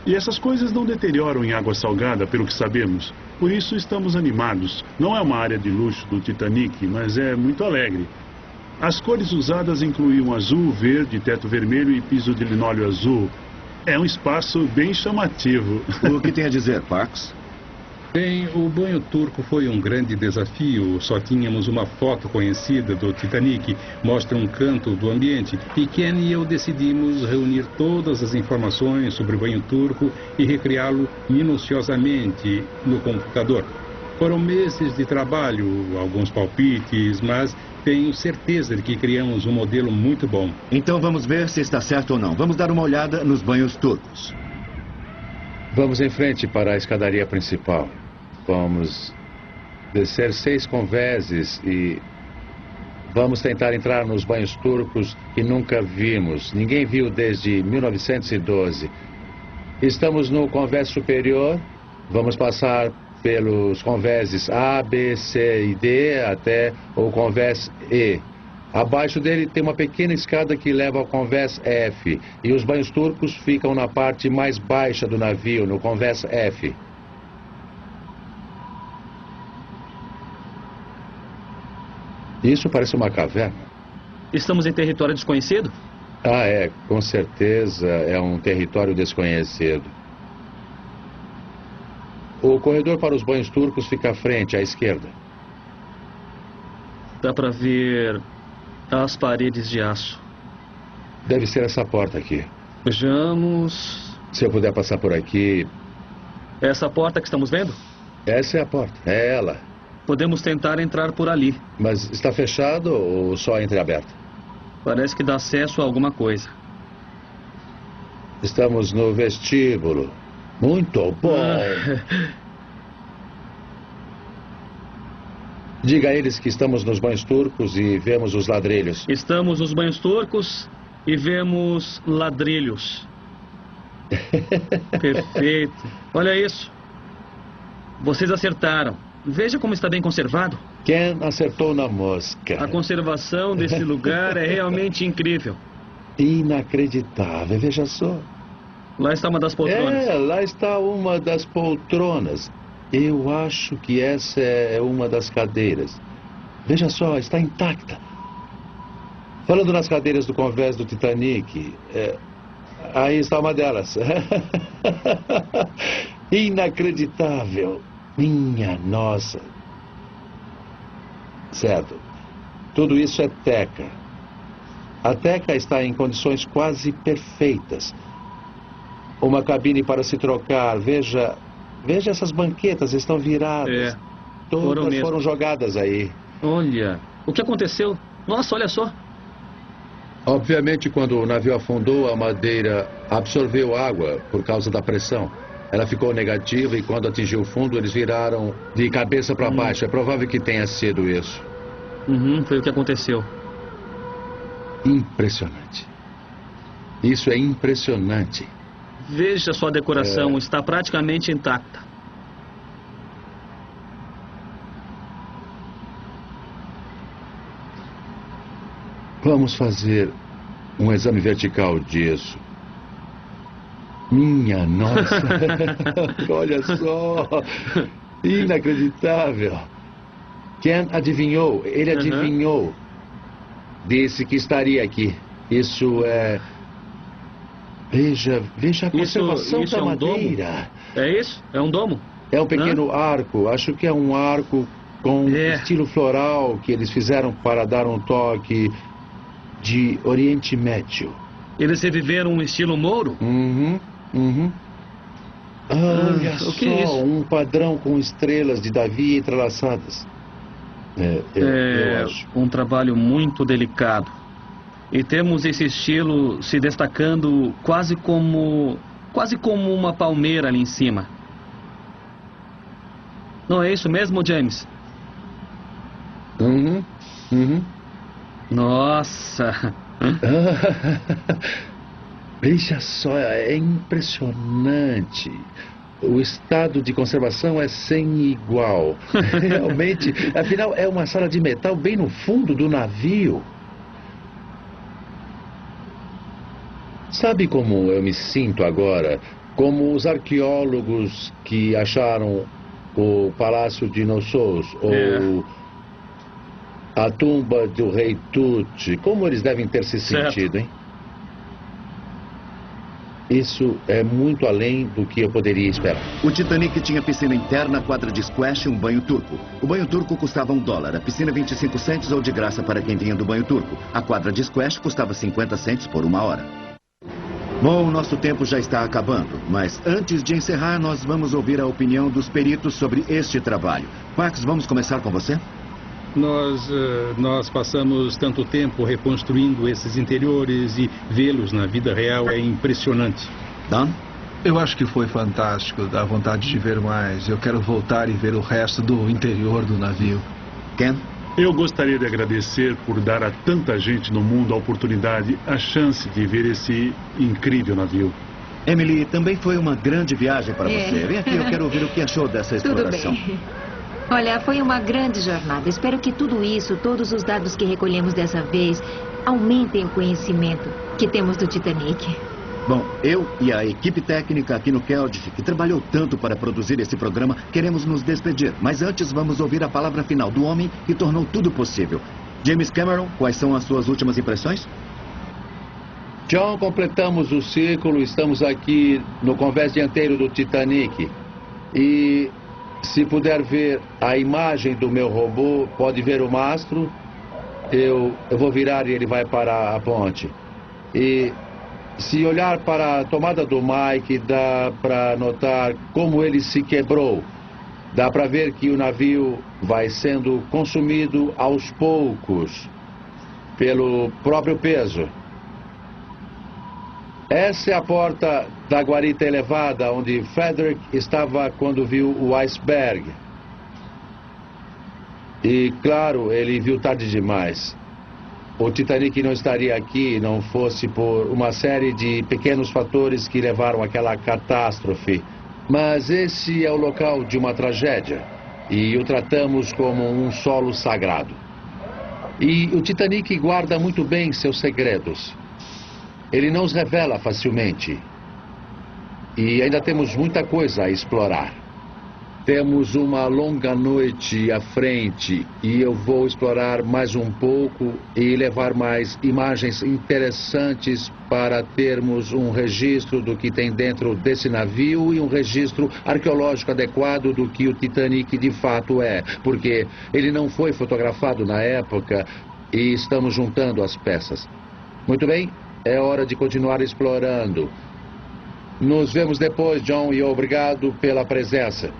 E essas coisas não deterioram em água salgada, pelo que sabemos. Por isso estamos animados. Não é uma área de luxo do Titanic, mas é muito alegre. As cores usadas incluíam azul, verde, teto vermelho e piso de linóleo azul. É um espaço bem chamativo. O que tem a dizer, Parks? Bem, o banho turco foi um grande desafio. Só tínhamos uma foto conhecida do Titanic, mostra um canto do ambiente. E Ken e eu decidimos reunir todas as informações sobre o banho turco e recriá-lo minuciosamente no computador. Foram meses de trabalho, alguns palpites, mas tenho certeza de que criamos um modelo muito bom. Então vamos ver se está certo ou não. Vamos dar uma olhada nos banhos turcos. Vamos em frente para a escadaria principal. Vamos descer 6 convéses e vamos tentar entrar nos banhos turcos que nunca vimos. Ninguém viu desde 1912. Estamos no convés superior. Vamos passar pelos convéses A, B, C e D até o convés E. Abaixo dele tem uma pequena escada que leva ao convés F. E os banhos turcos ficam na parte mais baixa do navio, no convés F. Isso parece uma caverna. Estamos em território desconhecido? Ah, é. Com certeza é um território desconhecido. O corredor para os banhos turcos fica à frente, à esquerda. Dá para ver as paredes de aço. Deve ser essa porta aqui. Vejamos. Se eu puder passar por aqui... Essa porta que estamos vendo? Essa é a porta, é ela. Podemos tentar entrar por ali. Mas está fechado ou só entreaberto? Parece que dá acesso a alguma coisa. Estamos no vestíbulo. Muito bom. Diga a eles que estamos nos banhos turcos e vemos os ladrilhos. Estamos nos banhos turcos e vemos ladrilhos. Perfeito. Olha isso. Vocês acertaram. Veja como está bem conservado. Ken acertou na mosca. A conservação desse lugar é realmente incrível. Inacreditável, veja só. Lá está uma das poltronas. Lá está uma das poltronas. Eu acho que essa é uma das cadeiras. Veja só, está intacta. Falando nas cadeiras do convés do Titanic, aí está uma delas. Inacreditável. Minha nossa. Certo. Tudo isso é teca. A teca está em condições quase perfeitas. Uma cabine para se trocar. Veja essas banquetas, estão viradas. Todas foram jogadas aí. Olha, o que aconteceu? Nossa, olha só. Obviamente, quando o navio afundou, a madeira absorveu água por causa da pressão. Ela ficou negativa e quando atingiu o fundo, eles viraram de cabeça para baixo. É provável que tenha sido isso. Foi o que aconteceu. Impressionante. Isso é impressionante. Veja sua decoração, está praticamente intacta. Vamos fazer um exame vertical disso. Minha nossa. Olha só. Inacreditável. Ken adivinhou. Ele adivinhou. Disse que estaria aqui. Isso é... Veja a conservação isso da é um madeira. Domo? É isso? É um domo? É um pequeno arco. Acho que é um arco com estilo floral que eles fizeram para dar um toque de Oriente Médio. Eles reviveram um estilo Mouro? Olha o que é isso? Um padrão com estrelas de Davi entrelaçadas. Eu acho. Um trabalho muito delicado. E temos esse estilo se destacando quase como uma palmeira ali em cima. Não é isso mesmo, James? Nossa! Veja só, é impressionante. O estado de conservação é sem igual. Realmente, afinal, é uma sala de metal bem no fundo do navio. Sabe como eu me sinto agora? Como os arqueólogos que acharam o Palácio de Nossos ou a tumba do rei Tut. Como eles devem ter se sentido, hein? Isso é muito além do que eu poderia esperar. O Titanic tinha piscina interna, quadra de squash e um banho turco. O banho turco custava $1, a piscina 25 cents ou de graça para quem vinha do banho turco. A quadra de squash custava 50 cents por 1 hora. Bom, nosso tempo já está acabando, mas antes de encerrar, nós vamos ouvir a opinião dos peritos sobre este trabalho. Pax, vamos começar com você? Nós passamos tanto tempo reconstruindo esses interiores e vê-los na vida real é impressionante. Dan? Eu acho que foi fantástico, dá vontade de ver mais. Eu quero voltar e ver o resto do interior do navio. Ken? Eu gostaria de agradecer por dar a tanta gente no mundo a oportunidade, a chance de ver esse incrível navio. Emily, também foi uma grande viagem para você. Vem aqui, eu quero ouvir o que achou dessa exploração. Tudo bem. Olha, foi uma grande jornada. Espero que tudo isso, todos os dados que recolhemos dessa vez, aumentem o conhecimento que temos do Titanic. Bom, eu e a equipe técnica aqui no Keldic, que trabalhou tanto para produzir esse programa, queremos nos despedir. Mas antes vamos ouvir a palavra final do homem que tornou tudo possível. James Cameron, quais são as suas últimas impressões? John, completamos o círculo, estamos aqui no convés dianteiro do Titanic. E se puder ver a imagem do meu robô, pode ver o mastro. Eu vou virar e ele vai para a ponte. E se olhar para a tomada do Mike, dá para notar como ele se quebrou. Dá para ver que o navio vai sendo consumido aos poucos pelo próprio peso. Essa é a porta da guarita elevada onde Frederick estava quando viu o iceberg. E, claro, ele viu tarde demais. O Titanic não estaria aqui não fosse por uma série de pequenos fatores que levaram àquela catástrofe. Mas esse é o local de uma tragédia. E o tratamos como um solo sagrado. E o Titanic guarda muito bem seus segredos. Ele não os revela facilmente. E ainda temos muita coisa a explorar. Temos uma longa noite à frente e eu vou explorar mais um pouco e levar mais imagens interessantes para termos um registro do que tem dentro desse navio e um registro arqueológico adequado do que o Titanic de fato é, porque ele não foi fotografado na época e estamos juntando as peças. Muito bem, é hora de continuar explorando. Nos vemos depois, John, e obrigado pela presença.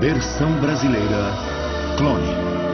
Versão brasileira, Clone.